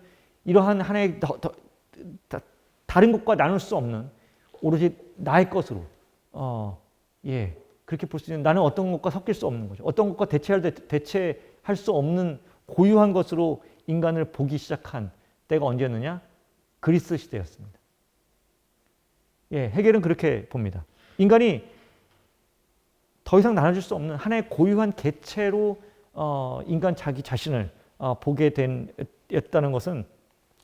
이러한 하나의 다른 것과 나눌 수 없는 오로지 나의 것으로 그렇게 볼 수 있는, 나는 어떤 것과 섞일 수 없는 거죠. 어떤 것과 대체할 수 없는 고유한 것으로 인간을 보기 시작한 때가 언제였느냐? 그리스 시대였습니다. 헤겔은 그렇게 봅니다. 인간이 더 이상 나눠줄 수 없는 하나의 고유한 개체로 인간 자기 자신을 보게 됐다는 것은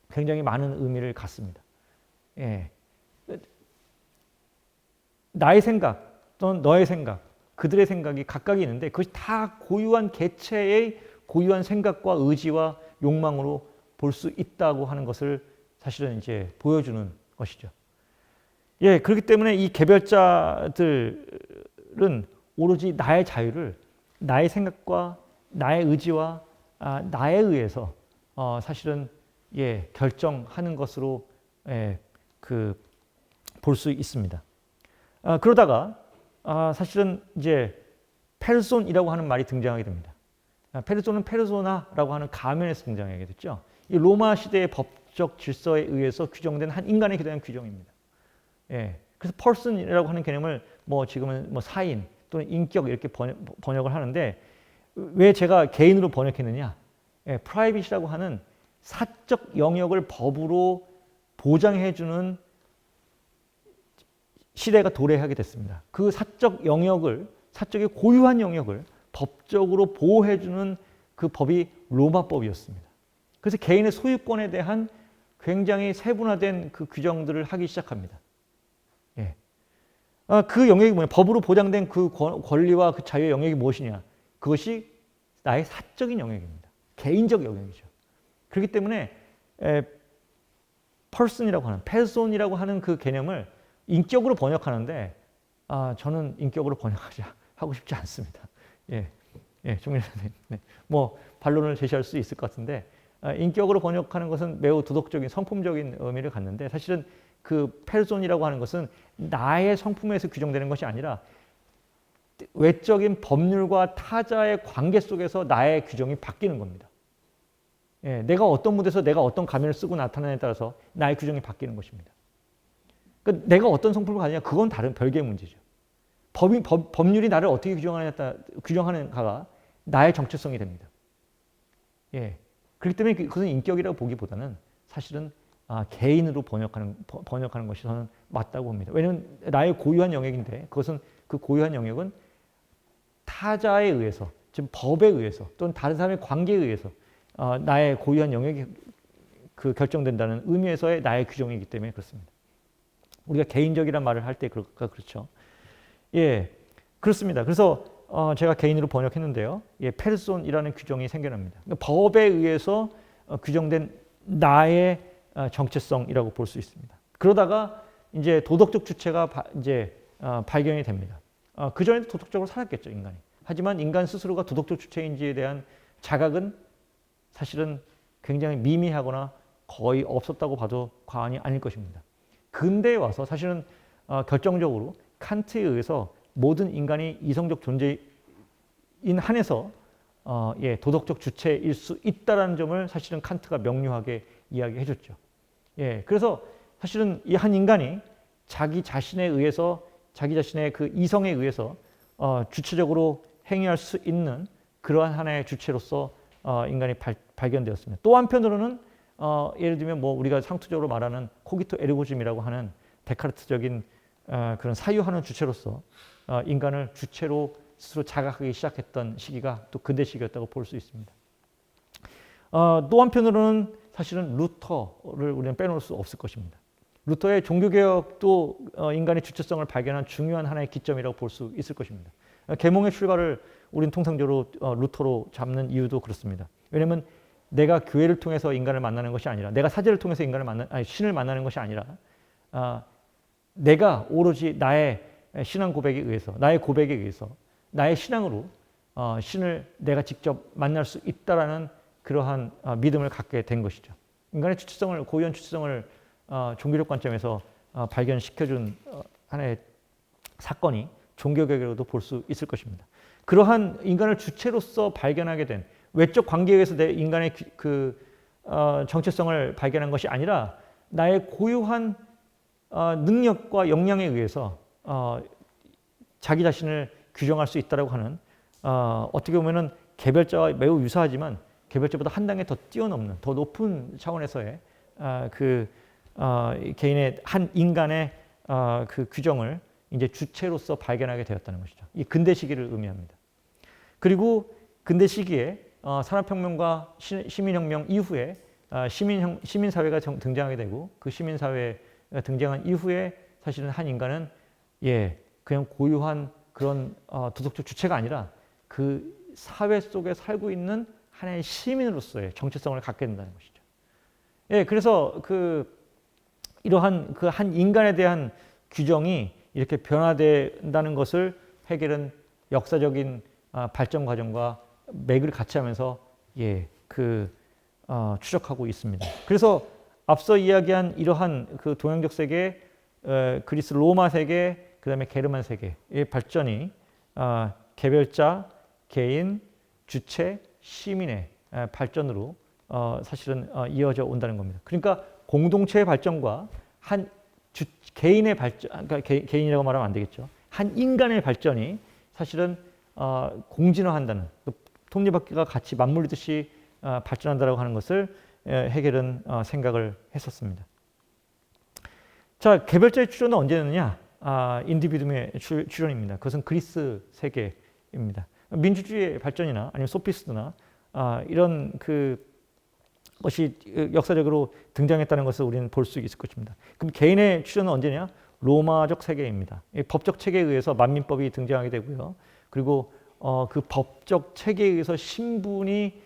굉장히 많은 의미를 갖습니다. 나의 생각 또는 너의 생각, 그들의 생각이 각각이 있는데 그것이 다 고유한 개체의 고유한 생각과 의지와 욕망으로 볼 수 있다고 하는 것을 사실은 이제 보여주는 것이죠. 그렇기 때문에 이 개별자들은 오로지 나의 자유를 나의 생각과 나의 의지와 나에 의해서 사실은 결정하는 것으로 볼 수 있습니다. 그러다가 사실은 이제 페르손이라고 하는 말이 등장하게 됩니다. 페르손은 페르소나라고 하는 가면에서 등장하게 됐죠. 이 로마 시대의 법적 질서에 의해서 규정된 한 인간에 대한 규정입니다. 그래서 person이라고 하는 개념을 지금은 사인 또는 인격 이렇게 번역을 하는데, 왜 제가 개인으로 번역했느냐? 프라이빗이라고 하는 사적 영역을 법으로 보장해주는 시대가 도래하게 됐습니다. 그 사적의 고유한 영역을 법적으로 보호해주는 그 법이 로마법이었습니다. 그래서 개인의 소유권에 대한 굉장히 세분화된 그 규정들을 하기 시작합니다. 그 영역이 뭐냐? 법으로 보장된 그 권리와 그 자유의 영역이 무엇이냐? 그것이 나의 사적인 영역입니다. 개인적 영역이죠. 그렇기 때문에 person이라고 하는, 페르손이라고 하는 그 개념을 인격으로 번역하는데 저는 인격으로 하고 싶지 않습니다. 종일선생님, 반론을 제시할 수 있을 것 같은데, 인격으로 번역하는 것은 매우 도덕적인 성품적인 의미를 갖는데, 사실은 그 페르손이라고 하는 것은 나의 성품에서 규정되는 것이 아니라 외적인 법률과 타자의 관계 속에서 나의 규정이 바뀌는 겁니다. 내가 어떤 무대에서 내가 어떤 가면을 쓰고 나타나냐에 따라서 나의 규정이 바뀌는 것입니다. 그러니까 내가 어떤 성품을 가지냐, 그건 다른 별개의 문제죠. 법률이 나를 어떻게 규정하는가가 나의 정체성이 됩니다. 그렇기 때문에 그것은 인격이라고 보기보다는 사실은 개인으로 번역하는 것이 저는 맞다고 봅니다. 왜냐하면 나의 고유한 영역인데, 그 고유한 영역은 타자에 의해서, 즉 법에 의해서 또는 다른 사람의 관계에 의해서 나의 고유한 영역이 결정된다는 의미에서의 나의 규정이기 때문에 그렇습니다. 우리가 개인적이란 말을 할 때 그렇죠. 그렇습니다. 그래서 제가 개인으로 번역했는데요. 페르손이라는 규정이 생겨납니다. 그러니까 법에 의해서 규정된 나의 정체성이라고 볼 수 있습니다. 그러다가 이제 도덕적 주체가 발견이 됩니다. 그 전에도 도덕적으로 살았겠죠, 인간이. 하지만 인간 스스로가 도덕적 주체인지에 대한 자각은 사실은 굉장히 미미하거나 거의 없었다고 봐도 과언이 아닐 것입니다. 근대에 와서 사실은 결정적으로 칸트에 의해서 모든 인간이 이성적 존재인 한에서 도덕적 주체일 수 있다는 점을 사실은 칸트가 명료하게 이야기해 줬죠. 그래서 사실은 이 한 인간이 자기 자신에 의해서, 자기 자신의 그 이성에 의해서 주체적으로 행위할 수 있는 그러한 하나의 주체로서 인간이 발견되었습니다. 또 한편으로는 예를 들면 우리가 상투적으로 말하는 코기토 에르고즘이라고 하는 데카르트적인 그런 사유하는 주체로서 인간을 주체로 스스로 자각하기 시작했던 시기가 또 근대 시기였다고 볼 수 있습니다. 또 한편으로는 사실은 루터를 우리는 빼놓을 수 없을 것입니다. 루터의 종교개혁도 인간의 주체성을 발견한 중요한 하나의 기점이라고 볼 수 있을 것입니다. 계몽의 출발을 우리는 통상적으로 루터로 잡는 이유도 그렇습니다. 왜냐하면 내가 교회를 통해서 인간을 만나는 것이 아니라, 내가 사제를 통해서 신을 만나는 것이 아니라, 내가 오로지 나의 신앙 고백에 의해서, 나의 고백에 의해서, 나의 신앙으로 신을 내가 직접 만날 수 있다라는 그러한 믿음을 갖게 된 것이죠. 인간의 주체성을 고유한 주체성을 종교적 관점에서 발견시켜준 하나의 사건이 종교개혁으로도 볼 수 있을 것입니다. 그러한 인간을 주체로서 발견하게 된 외적 관계에 의해서 내 인간의 정체성을 발견한 것이 아니라 나의 고유한 능력과 역량에 의해서 자기 자신을 규정할 수 있다고 하는 어떻게 보면은 개별자와 매우 유사하지만 개별자보다 한 단계 더 뛰어넘는 더 높은 차원에서의 개인의 한 인간의 그 규정을 이제 주체로서 발견하게 되었다는 것이죠. 이 근대 시기를 의미합니다. 그리고 근대 시기에 산업혁명과 시민혁명 이후에 시민사회가 등장하게 되고 그 시민사회가 등장한 이후에 사실은 한 인간은 그냥 고유한 그런 도덕적 주체가 아니라 그 사회 속에 살고 있는 하나의 시민으로서의 정체성을 갖게 된다는 것이죠. 그래서 이러한 그 한 인간에 대한 규정이 이렇게 변화된다는 것을 헤겔은 역사적인 발전 과정과 맥을 같이 하면서 추적하고 있습니다. 그래서 앞서 이야기한 이러한 그 동양적 세계, 그리스 로마 세계, 그다음에 게르만 세계의 발전이 개별자, 개인, 주체, 시민의 발전으로 사실은 이어져 온다는 겁니다. 그러니까 공동체의 발전과 개인의 발전, 그러니까 개인이라고 말하면 안 되겠죠. 한 인간의 발전이 사실은 공진화한다는, 톱니바퀴가 같이 맞물리듯이 발전한다고 하는 것을 헤겔은 생각을 했었습니다. 자, 개별자의 출현은 언제였느냐? 인디비두움의 출현입니다. 그것은 그리스 세계입니다. 민주주의의 발전이나 아니면 소피스트나 이런 것이 역사적으로 등장했다는 것을 우리는 볼 수 있을 것입니다. 그럼 개인의 출현은 언제냐? 로마적 세계입니다. 법적 체계에 의해서 만민법이 등장하게 되고요. 그리고 그 법적 체계에 의해서 신분이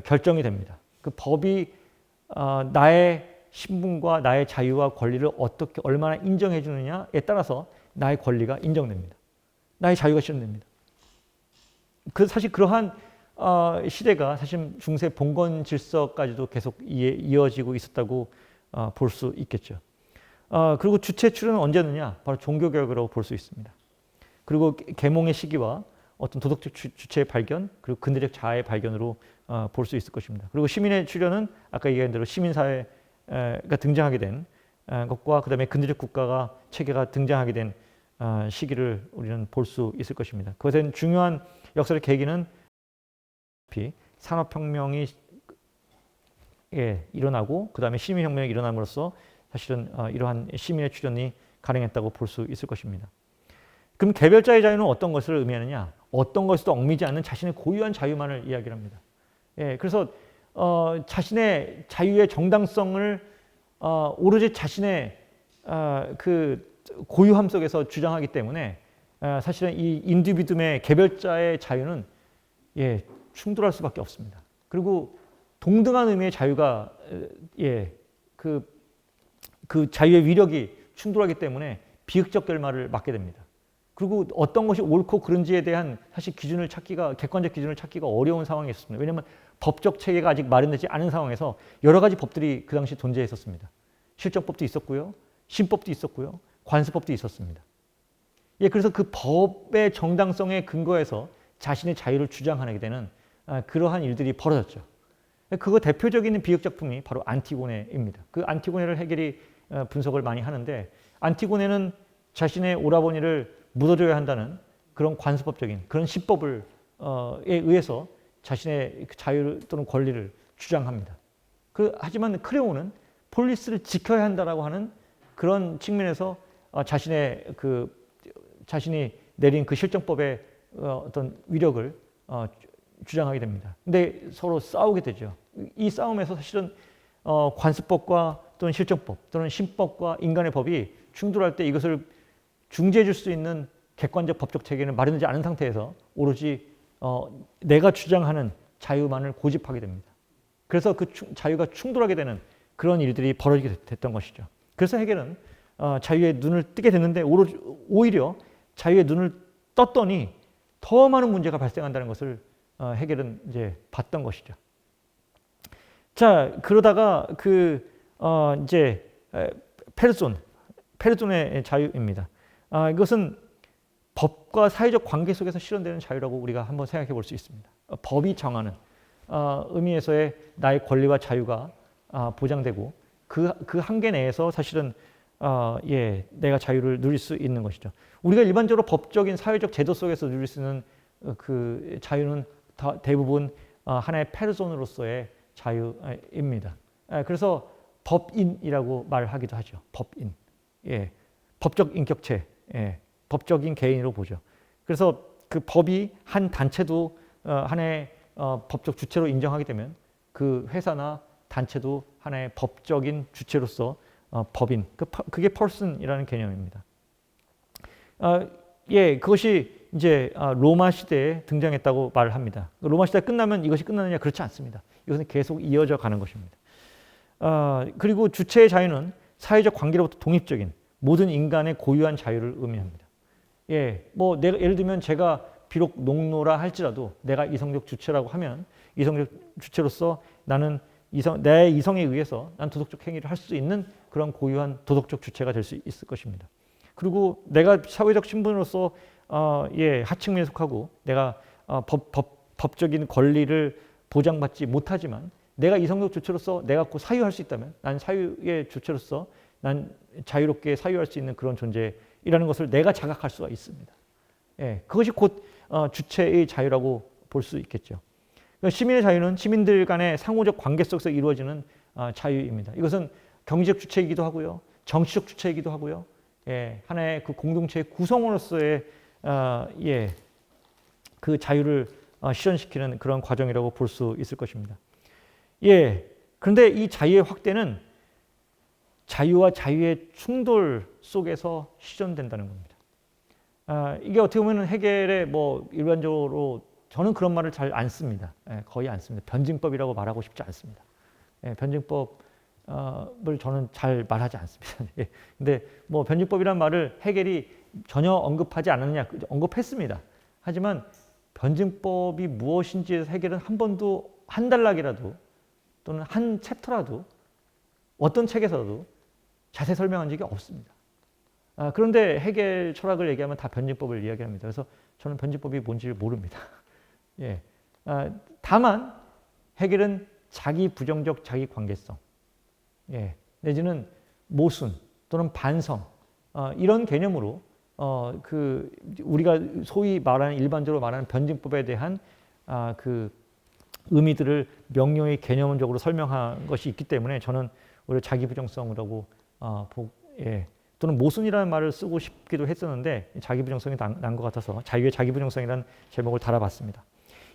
결정이 됩니다. 그 법이 나의 신분과 나의 자유와 권리를 어떻게 얼마나 인정해 주느냐에 따라서 나의 권리가 인정됩니다. 나의 자유가 실현됩니다. 사실 그러한 시대가 사실 중세 봉건 질서까지도 계속 이어지고 있었다고 볼 수 있겠죠. 그리고 주체 출현은 언제느냐? 바로 종교개혁이라고 볼 수 있습니다. 그리고 계몽의 시기와 어떤 도덕적 주체의 발견, 그리고 근대적 자아의 발견으로 볼 수 있을 것입니다. 그리고 시민의 출현은 아까 얘기한 대로 시민사회가 등장하게 된 것과 그다음에 근대적 국가가 체계가 등장하게 된 시기를 우리는 볼 수 있을 것입니다. 그것엔 중요한 역사적 계기는 산업혁명이 일어나고 그다음에 시민혁명이 일어남으로써 사실은 이러한 시민의 출현이 가능했다고 볼 수 있을 것입니다. 그럼 개별자의 자유는 어떤 것을 의미하느냐? 어떤 것에도 얽매이지 않는 자신의 고유한 자유만을 이야기를 합니다. 그래서 자신의 자유의 정당성을 오로지 자신의 그 고유함 속에서 주장하기 때문에 사실은 이 인디비두움의 개별자의 자유는 충돌할 수밖에 없습니다. 그리고 동등한 의미의 자유가 그 자유의 위력이 충돌하기 때문에 비극적 결말을 맞게 됩니다. 그리고 어떤 것이 옳고 그른지에 대한 사실 기준을 찾기가 객관적 기준을 찾기가 어려운 상황이 있었습니다. 왜냐하면 법적 체계가 아직 마련되지 않은 상황에서 여러 가지 법들이 그 당시 존재했었습니다. 실정법도 있었고요, 신법도 있었고요, 관습법도 있었습니다. 그래서 그 법의 정당성에 근거해서 자신의 자유를 주장하게 되는 그러한 일들이 벌어졌죠. 그거 대표적인 비극 작품이 바로 안티고네입니다. 그 안티고네를 헤겔이 분석을 많이 하는데 안티고네는 자신의 오라버니를 묻어줘야 한다는 그런 관습법적인 그런 신법에 의해서 자신의 자유 또는 권리를 주장합니다. 하지만 크레온은 폴리스를 지켜야 한다라고 하는 그런 측면에서 자신이 내린 그 실정법의 어떤 위력을 주장하게 됩니다. 근데 서로 싸우게 되죠. 이 싸움에서 사실은 관습법과 또는 실정법 또는 신법과 인간의 법이 충돌할 때 이것을 중재해 줄 수 있는 객관적 법적 체계는 마련되지 않은 상태에서 오로지 내가 주장하는 자유만을 고집하게 됩니다. 그래서 그 자유가 충돌하게 되는 그런 일들이 벌어지게 됐던 것이죠. 그래서 헤겔은 자유의 눈을 뜨게 됐는데 오히려 자유의 눈을 떴더니 더 많은 문제가 발생한다는 것을 헤겔은 이제 봤던 것이죠. 자, 그러다가 이제 페르손의 자유입니다. 이것은 법과 사회적 관계 속에서 실현되는 자유라고 우리가 한번 생각해 볼 수 있습니다. 법이 정하는 의미에서의 나의 권리와 자유가 보장되고 그 한계 내에서 사실은 내가 자유를 누릴 수 있는 것이죠. 우리가 일반적으로 법적인 사회적 제도 속에서 누릴 수 있는 그 자유는 대부분 하나의 페르손으로서의 자유입니다. 그래서 법인이라고 말하기도 하죠. 법인, 법적 인격체, 법적인 개인으로 보죠. 그래서 그 법이 한 단체도 하나의 법적 주체로 인정하게 되면 그 회사나 단체도 하나의 법적인 주체로서 법인, 그게 person이라는 개념입니다. 그것이 이제 로마 시대에 등장했다고 말을 합니다. 로마 시대가 끝나면 이것이 끝나느냐? 그렇지 않습니다. 이것은 계속 이어져 가는 것입니다. 그리고 주체의 자유는 사회적 관계로부터 독립적인 모든 인간의 고유한 자유를 의미합니다. 내가 예를 들면 제가 비록 농노라 할지라도 내가 이성적 주체라고 하면 이성적 주체로서 나는 내 이성에 의해서 난 도덕적 행위를 할 수 있는 그런 고유한 도덕적 주체가 될 수 있을 것입니다. 그리고 내가 사회적 신분으로서 하층민에 속하고 내가 법적인 권리를 보장받지 못하지만 내가 이성적 주체로서 내가 곧 사유할 수 있다면 난 사유의 주체로서 난 자유롭게 사유할 수 있는 그런 존재이라는 것을 내가 자각할 수가 있습니다. 그것이 곧 주체의 자유라고 볼 수 있겠죠. 시민의 자유는 시민들 간의 상호적 관계 속에서 이루어지는 자유입니다. 이것은 경제적 주체이기도 하고요, 정치적 주체이기도 하고요, 하나의 그 공동체의 구성원으로서의 그 자유를 실현시키는 그런 과정이라고 볼 수 있을 것입니다. 그런데 이 자유의 확대는 자유와 자유의 충돌 속에서 실현된다는 겁니다. 이게 어떻게 보면 해겔의 일반적으로 저는 그런 말을 잘 안 씁니다. 거의 안 씁니다. 변증법이라고 말하고 싶지 않습니다. 변증법을 저는 잘 말하지 않습니다. 근데 변증법이라는 말을 해겔이 전혀 언급하지 않았느냐? 언급했습니다. 하지만 변증법이 무엇인지에 해겔은 한 번도 한 단락이라도 또는 한 챕터라도 어떤 책에서도 자세히 설명한 적이 없습니다. 그런데 해겔 철학을 얘기하면 다 변증법을 이야기합니다. 그래서 저는 변증법이 뭔지를 모릅니다. 다만 해겔은 자기 부정적 자기 관계성, 내지는 모순 또는 반성 이런 개념으로 우리가 소위 말하는 일반적으로 말하는 변증법에 대한 그 의미들을 명료히 개념적으로 설명한 것이 있기 때문에 저는 오히려 자기 부정성이라고 또는 모순이라는 말을 쓰고 싶기도 했었는데 자기 부정성이 난 것 같아서 자유의 자기 부정성이라는 제목을 달아봤습니다.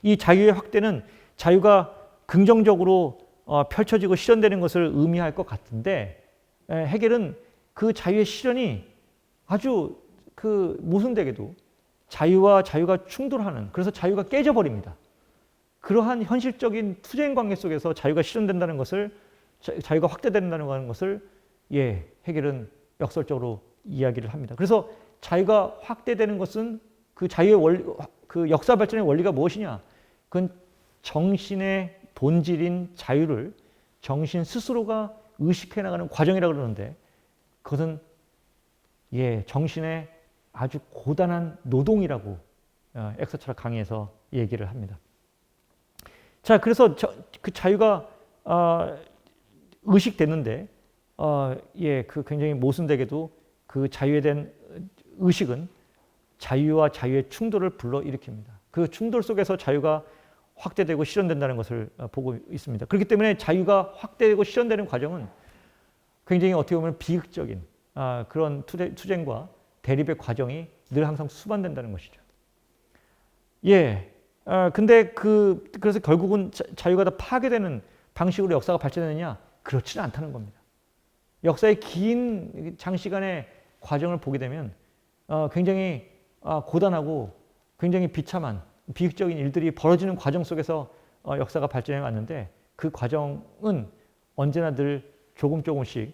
이 자유의 확대는 자유가 긍정적으로 펼쳐지고 실현되는 것을 의미할 것 같은데 해겔은 그 자유의 실현이 아주 모순되게도 자유와 자유가 충돌하는, 그래서 자유가 깨져버립니다. 그러한 현실적인 투쟁 관계 속에서 자유가 실현된다는 것을, 자유가 확대된다는 것을 해겔은 역설적으로 이야기를 합니다. 그래서 자유가 확대되는 것은 그 자유의 원리, 그 역사 발전의 원리가 무엇이냐? 그건 정신의 본질인 자유를 정신 스스로가 의식해 나가는 과정이라고 그러는데 그것은 정신의 아주 고단한 노동이라고 엑서 철학 강의에서 얘기를 합니다. 자, 그래서 그 자유가 의식됐는데 그 굉장히 모순되게도 그 자유에 대한 의식은 자유와 자유의 충돌을 불러일으킵니다. 그 충돌 속에서 자유가 확대되고 실현된다는 것을 보고 있습니다. 그렇기 때문에 자유가 확대되고 실현되는 과정은 굉장히 어떻게 보면 비극적인 그런 투쟁과 대립의 과정이 늘 항상 수반된다는 것이죠. 근데 그래서 결국은 자유가 다 파괴되는 방식으로 역사가 발전했느냐? 그렇지는 않다는 겁니다. 역사의 긴 장시간의 과정을 보게 되면 굉장히 고단하고 굉장히 비참한 비극적인 일들이 벌어지는 과정 속에서 역사가 발전해 왔는데 그 과정은 언제나 늘 조금씩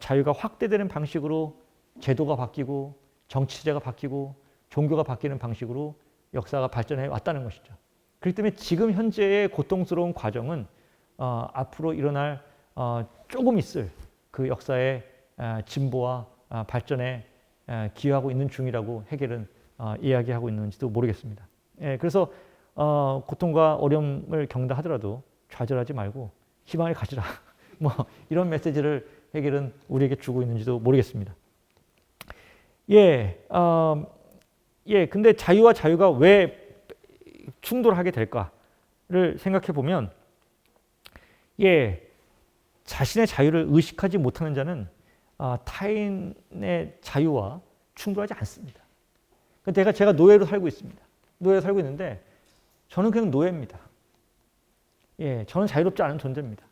자유가 확대되는 방식으로 제도가 바뀌고 정치제가 바뀌고 종교가 바뀌는 방식으로 역사가 발전해 왔다는 것이죠. 그렇기 때문에 지금 현재의 고통스러운 과정은 앞으로 일어날 조금 있을 그 역사의 진보와 발전에 기여하고 있는 중이라고 헤겔은 이야기하고 있는지도 모르겠습니다. 예, 그래서 고통과 어려움을 겪는다 하더라도 좌절하지 말고 희망을 가지라. 뭐 이런 메시지를 헤겔은 우리에게 주고 있는지도 모르겠습니다. 근데 자유와 자유가 왜 충돌하게 될까를 생각해 보면, 자신의 자유를 의식하지 못하는 자는 타인의 자유와 충돌하지 않습니다. 제가 노예로 살고 있습니다. 노예로 살고 있는데 저는 그냥 노예입니다. 저는 자유롭지 않은 존재입니다.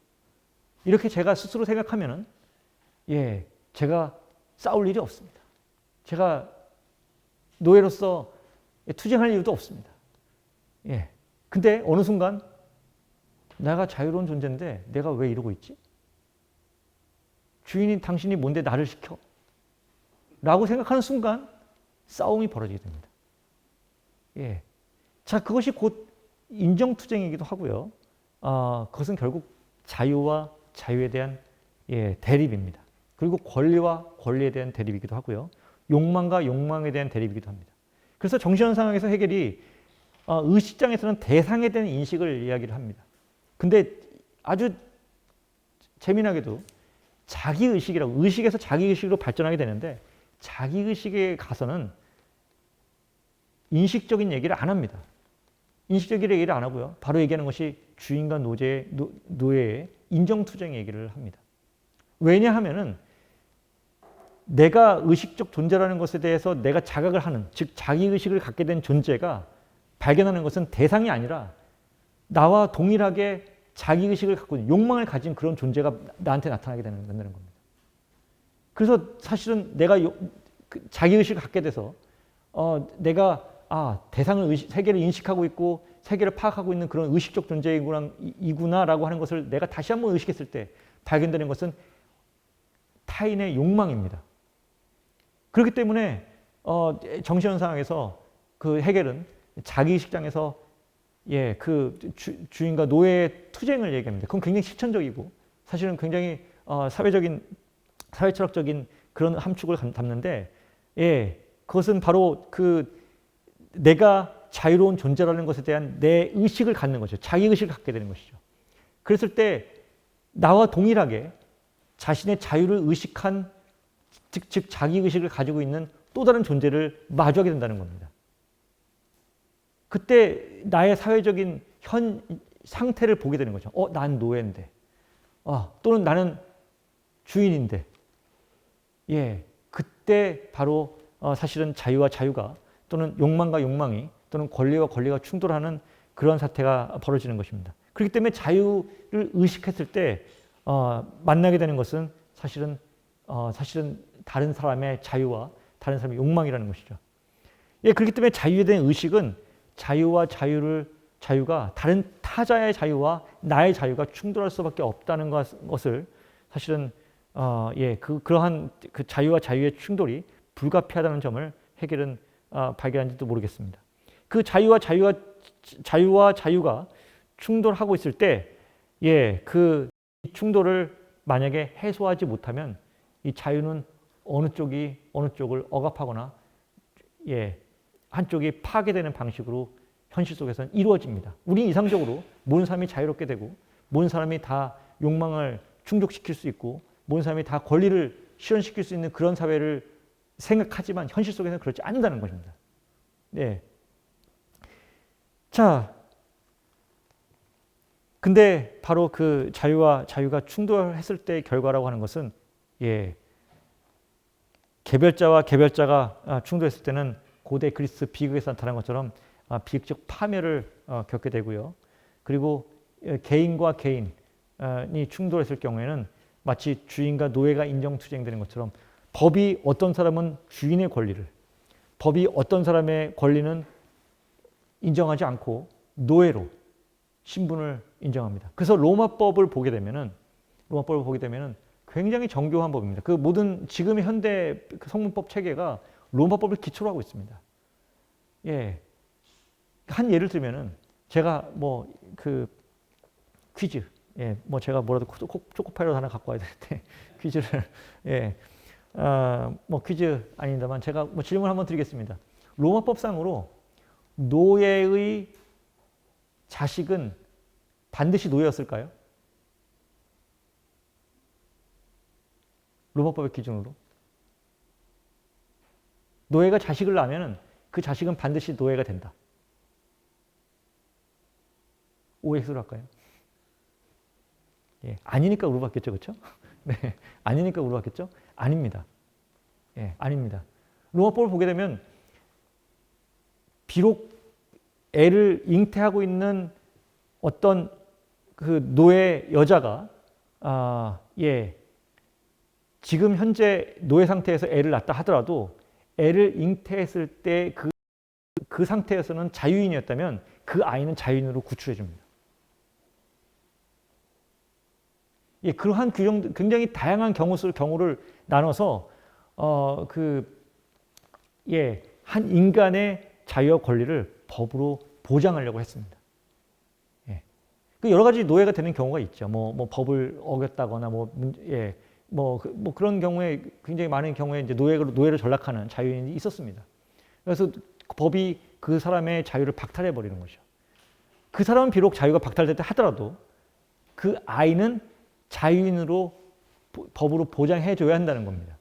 이렇게 제가 스스로 생각하면은 제가 싸울 일이 없습니다. 제가 노예로서 투쟁할 이유도 없습니다. 근데 어느 순간 내가 자유로운 존재인데 내가 왜 이러고 있지? 주인인 당신이 뭔데 나를 시켜? 라고 생각하는 순간 싸움이 벌어지게 됩니다. 자, 그것이 곧 인정투쟁이기도 하고요. 그것은 결국 자유와 자유에 대한 대립입니다. 그리고 권리와 권리에 대한 대립이기도 하고요. 욕망과 욕망에 대한 대립이기도 합니다. 그래서 정신현상학에서 헤겔이 의식장에서는 대상에 대한 인식을 이야기를 합니다. 근데 아주 재미나게도 자기의식이라고, 의식에서 자기의식으로 발전하게 되는데 자기의식에 가서는 인식적인 얘기를 안 합니다. 인식적인 얘기를 안 하고요. 바로 얘기하는 것이 주인과 노예의 인정투쟁 얘기를 합니다. 왜냐하면은 내가 의식적 존재라는 것에 대해서 내가 자각을 하는, 즉 자기의식을 갖게 된 존재가 발견하는 것은 대상이 아니라 나와 동일하게 자기의식을 갖고 있는, 욕망을 가진 그런 존재가 나한테 나타나게 된다는 겁니다. 그래서 사실은 내가 자기의식을 갖게 돼서 내가 세계를 인식하고 있고 세계를 파악하고 있는 그런 의식적 존재이구나라고 하는 것을 내가 다시 한번 의식했을 때 발견되는 것은 타인의 욕망입니다. 그렇기 때문에 정신현상학에서 그 헤겔은 자기의식장에서 그 주인과 노예의 투쟁을 얘기합니다. 그건 굉장히 실천적이고 사실은 굉장히 사회철학적인 그런 함축을 담는데, 그것은 바로 내가 자유로운 존재라는 것에 대한 내 의식을 갖는 거죠. 자기의식을 갖게 되는 것이죠. 그랬을 때 나와 동일하게 자신의 자유를 의식한, 즉 자기의식을 가지고 있는 또 다른 존재를 마주하게 된다는 겁니다. 그때 나의 사회적인 현 상태를 보게 되는 거죠. 난 노예인데, 또는 나는 주인인데, 그때 바로 사실은 자유와 자유가, 또는 욕망과 욕망이, 또는 권리와 권리가 충돌하는 그런 사태가 벌어지는 것입니다. 그렇기 때문에 자유를 의식했을 때 만나게 되는 것은 사실은 다른 사람의 자유와 다른 사람의 욕망이라는 것이죠. 그렇기 때문에 자유에 대한 의식은 자유와 자유가 다른 타자의 자유와 나의 자유가 충돌할 수밖에 없다는 것을 사실은 그러한 그 자유와 자유의 충돌이 불가피하다는 점을 헤겔은 발견한지도 모르겠습니다. 그 자유와 자유가 충돌하고 있을 때, 그 충돌을 만약에 해소하지 못하면 이 자유는 어느 쪽을 억압하거나 한쪽이 파괴되는 방식으로 현실 속에서는 이루어집니다. 우리 이상적으로 모든 사람이 자유롭게 되고 모든 사람이 다 욕망을 충족시킬 수 있고 모든 사람이 다 권리를 실현시킬 수 있는 그런 사회를 생각하지만 현실 속에서는 그렇지 않는다는 것입니다. 자, 근데 바로 그 자유와 자유가 충돌했을 때의 결과라고 하는 것은 개별자와 개별자가 충돌했을 때는 고대 그리스 비극에서 나타난 것처럼 비극적 파멸을 겪게 되고요. 그리고 개인과 개인이 충돌했을 경우에는 마치 주인과 노예가 인정투쟁되는 것처럼 법이 어떤 사람은 주인의 권리를, 법이 어떤 사람의 권리는 인정하지 않고 노예로 신분을 인정합니다. 그래서 로마법을 보게 되면은 굉장히 정교한 법입니다. 그 모든 지금의 현대 성문법 체계가 로마법을 기초로 하고 있습니다. 한 예를 들면은 제가 퀴즈 예, 뭐 제가 뭐라도 초코파이로 하나 갖고 와야 되는데 퀴즈를 예, 뭐 퀴즈 아닙니다만 제가 뭐 질문 한번 드리겠습니다. 로마법상으로 노예의 자식은 반드시 노예였을까요? 로마법의 기준으로 노예가 자식을 낳으면 그 자식은 반드시 노예가 된다. OX로 할까요? 예, 아니니까 물어봤겠죠, 그렇죠? 네, 아니니까 물어봤겠죠? 아닙니다. 예, 아닙니다. 로마법을 보게 되면 비록 애를 잉태하고 있는 어떤 그 노예 여자가 예, 지금 현재 노예 상태에서 애를 낳았다 하더라도 애를 잉태했을 때 그 상태에서는 자유인이었다면 그 아이는 자유인으로 구출해 줍니다. 예, 그러한 규정 굉장히 다양한 경우를 나눠서 예, 한 인간의 자유와 권리를 법으로 보장하려고 했습니다. 예. 그 여러 가지 노예가 되는 경우가 있죠. 뭐 법을 어겼다거나 그런 경우에 굉장히 많은 경우에 이제 노예로 전락하는 자유인이 있었습니다. 그래서 법이 그 사람의 자유를 박탈해 버리는 거죠. 그 사람은 비록 자유가 박탈됐다 하더라도 그 아이는 자유인으로 법으로 보장해 줘야 한다는 겁니다.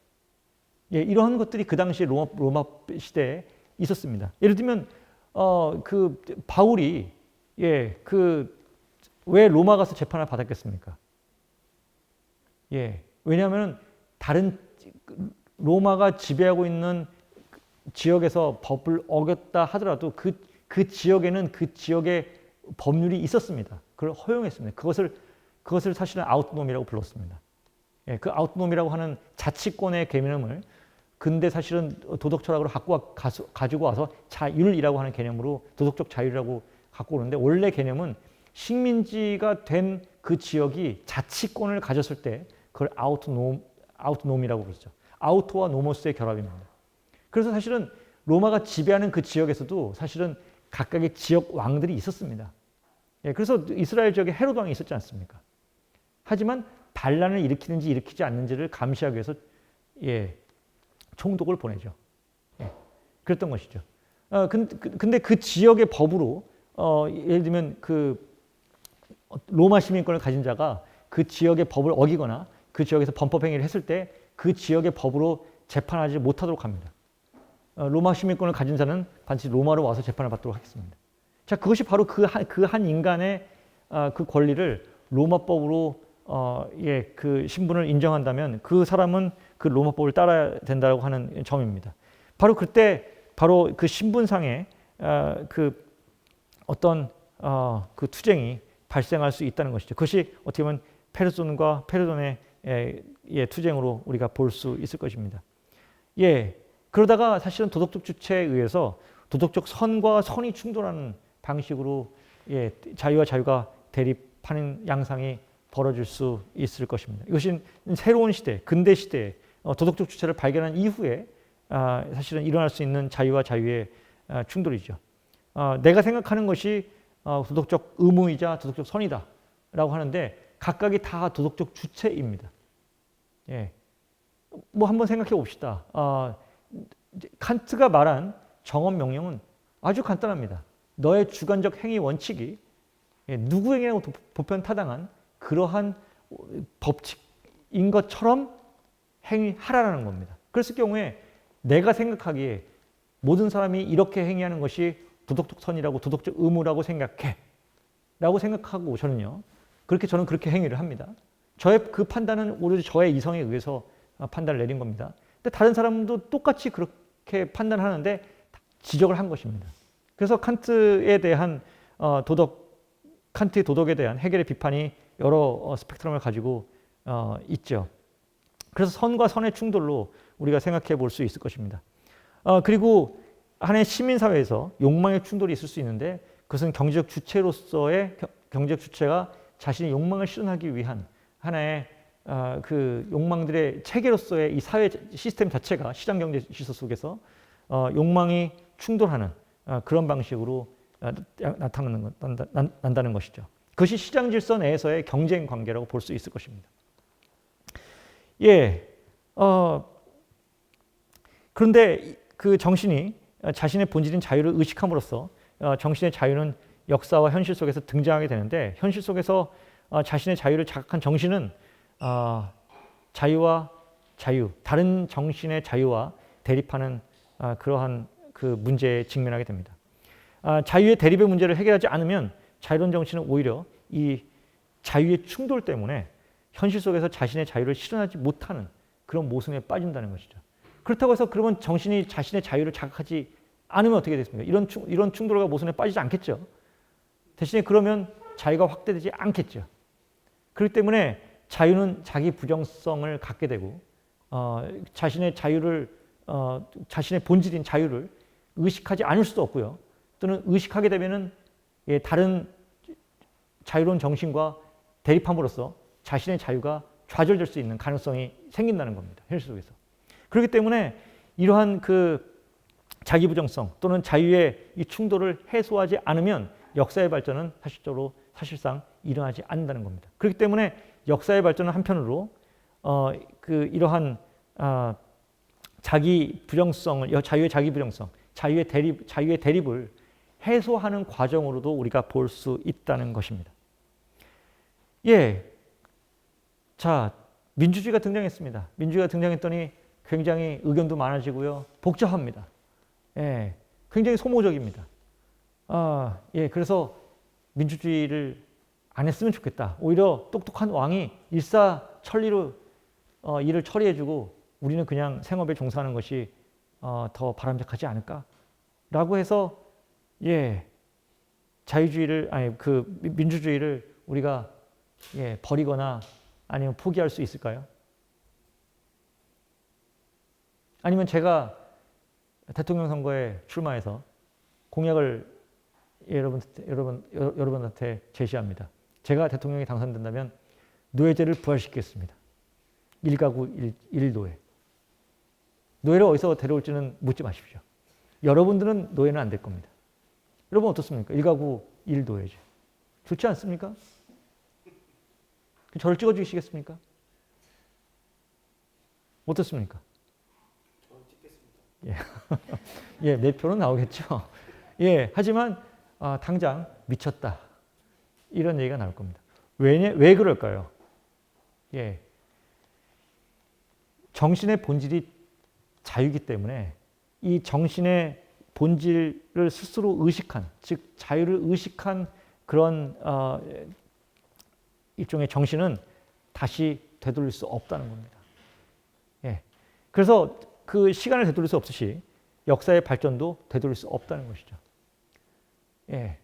예, 이러한 것들이 그 당시 로마 시대에 있었습니다. 예를 들면 그 바울이 예, 왜 로마 가서 재판을 받았겠습니까? 예, 왜냐하면 다른 로마가 지배하고 있는 지역에서 법을 어겼다 하더라도 그 지역에는 그 지역의 법률이 있었습니다. 그걸 허용했습니다. 그것을 사실은 아우토노미라고 불렀습니다. 예, 그 아우토노미라고 하는 자치권의 개념을 근데 사실은 도덕 철학으로 가지고 와서 자율이라고 하는 개념으로 도덕적 자율이라고 갖고 오는데 원래 개념은 식민지가 된 그 지역이 자치권을 가졌을 때 그걸 아우토노미라고 부르죠. 아우토와 노모스의 결합입니다. 그래서 사실은 로마가 지배하는 그 지역에서도 사실은 각각의 지역 왕들이 있었습니다. 예, 그래서 이스라엘 지역에 헤롯 왕이 있었지 않습니까? 하지만 반란을 일으키는지 일으키지 않는지를 감시하기 위해서 예, 총독을 보내죠. 예, 그랬던 것이죠. 근데 그 지역의 법으로 예를 들면 그 로마 시민권을 가진 자가 그 지역의 법을 어기거나 그 지역에서 범법 행위를 했을 때 그 지역의 법으로 재판하지 못하도록 합니다. 로마 시민권을 가진 자는 반드시 로마로 와서 재판을 받도록 하겠습니다. 자, 그것이 바로 그 한 인간의 그 권리를 로마법으로 예, 그 신분을 인정한다면 그 사람은 그 로마법을 따라야 된다고 하는 점입니다. 바로 그때 바로 그 신분상의 그 어떤 그 투쟁이 발생할 수 있다는 것이죠. 그것이 어떻게 보면 페르손과 페르돈의 예, 투쟁으로 우리가 볼 수 있을 것입니다. 예, 그러다가 사실은 도덕적 주체에 의해서 도덕적 선과 선이 충돌하는 방식으로 예, 자유와 자유가 대립하는 양상이 벌어질 수 있을 것입니다. 이것은 새로운 시대, 근대 시대에 도덕적 주체를 발견한 이후에 사실은 일어날 수 있는 자유와 자유의 충돌이죠. 내가 생각하는 것이 도덕적 의무이자 도덕적 선이다라고 하는데 각각이 다 도덕적 주체입니다. 예, 뭐 한번 생각해 봅시다. 칸트가 말한 정업 명령은 아주 간단합니다. 너의 주관적 행위 원칙이 누구에게나 보편타당한 그러한 법칙인 것처럼 행위하라는 겁니다. 그랬을 경우에 내가 생각하기에 모든 사람이 이렇게 행위하는 것이 도덕적 선이라고 도덕적 의무라고 생각해 라고 생각하고 저는 그렇게 행위를 합니다. 저의 그 판단은 오로지 저의 이성에 의해서 판단을 내린 겁니다. 근데 다른 사람도 똑같이 그렇게 판단하는데 지적을 한 것입니다. 그래서 칸트에 대한 칸트의 도덕에 대한 해겔의 비판이 여러 스펙트럼을 가지고 있죠. 그래서 선과 선의 충돌로 우리가 생각해 볼 수 있을 것입니다. 그리고 하나의 시민사회에서 욕망의 충돌이 있을 수 있는데 그것은 경제적 주체로서의 경제적 주체가 자신의 욕망을 실현하기 위한 하나의 그 욕망들의 체계로서의 이 사회 시스템 자체가 시장 경제 질서 속에서 욕망이 충돌하는 그런 방식으로 난다는 것이죠. 그것이 시장 질서 내에서의 경쟁 관계라고 볼 수 있을 것입니다. 예, 그런데 그 정신이 자신의 본질인 자유를 의식함으로써 정신의 자유는 역사와 현실 속에서 등장하게 되는데, 현실 속에서 자신의 자유를 자각한 정신은 자유와 자유, 다른 정신의 자유와 대립하는 그러한 그 문제에 직면하게 됩니다. 자유의 대립의 문제를 해결하지 않으면 자유로운 정신은 오히려 이 자유의 충돌 때문에 현실 속에서 자신의 자유를 실현하지 못하는 그런 모순에 빠진다는 것이죠. 그렇다고 해서 그러면 정신이 자신의 자유를 자각하지 않으면 어떻게 됐습니까? 이런 충돌과 모순에 빠지지 않겠죠. 대신에 그러면 자유가 확대되지 않겠죠. 그렇기 때문에 자유는 자기 부정성을 갖게 되고 자신의 자유를 자신의 본질인 자유를 의식하지 않을 수도 없고요. 또는 의식하게 되면은 다른 자유로운 정신과 대립함으로써 자신의 자유가 좌절될 수 있는 가능성이 생긴다는 겁니다. 현실 속에서. 그렇기 때문에 이러한 그 자기 부정성 또는 자유의 이 충돌을 해소하지 않으면 역사의 발전은 사실상 일어나지 않는다는 겁니다. 그렇기 때문에 역사의 발전은 한편으로 이러한 자기 부정성을, 자유의 자기 부정성, 자유의 대립을 해소하는 과정으로도 우리가 볼 수 있다는 것입니다. 예, 자, 민주주의가 등장했습니다. 민주주의가 등장했더니 굉장히 의견도 많아지고요, 복잡합니다. 예, 굉장히 소모적입니다. 예, 그래서 민주주의를 안 했으면 좋겠다. 오히려 똑똑한 왕이 일사천리로 일을 처리해주고 우리는 그냥 생업에 종사하는 것이 더 바람직하지 않을까라고 해서 민주주의를 우리가 버리거나 아니면 포기할 수 있을까요? 아니면 제가 대통령 선거에 출마해서 공약을 여러분한테 제시합니다. 제가 대통령이 당선된다면 노예제를 부활시키겠습니다. 1가구 1노예. 노예를 어디서 데려올지는 묻지 마십시오. 여러분들은 노예는 안 될 겁니다. 여러분 어떻습니까? 1가구 1노예제. 좋지 않습니까? 저를 찍어주시겠습니까? 어떻습니까? 저는 찍겠습니다. 예, 내 표는 나오겠죠. 예, 하지만 당장 미쳤다. 이런 얘기가 나올 겁니다. 왜 그럴까요? 예, 정신의 본질이 자유이기 때문에 이 정신의 본질을 스스로 의식한, 즉 자유를 의식한 그런 일종의 정신은 다시 되돌릴 수 없다는 겁니다. 예, 그래서 그 시간을 되돌릴 수 없듯이 역사의 발전도 되돌릴 수 없다는 것이죠. 예.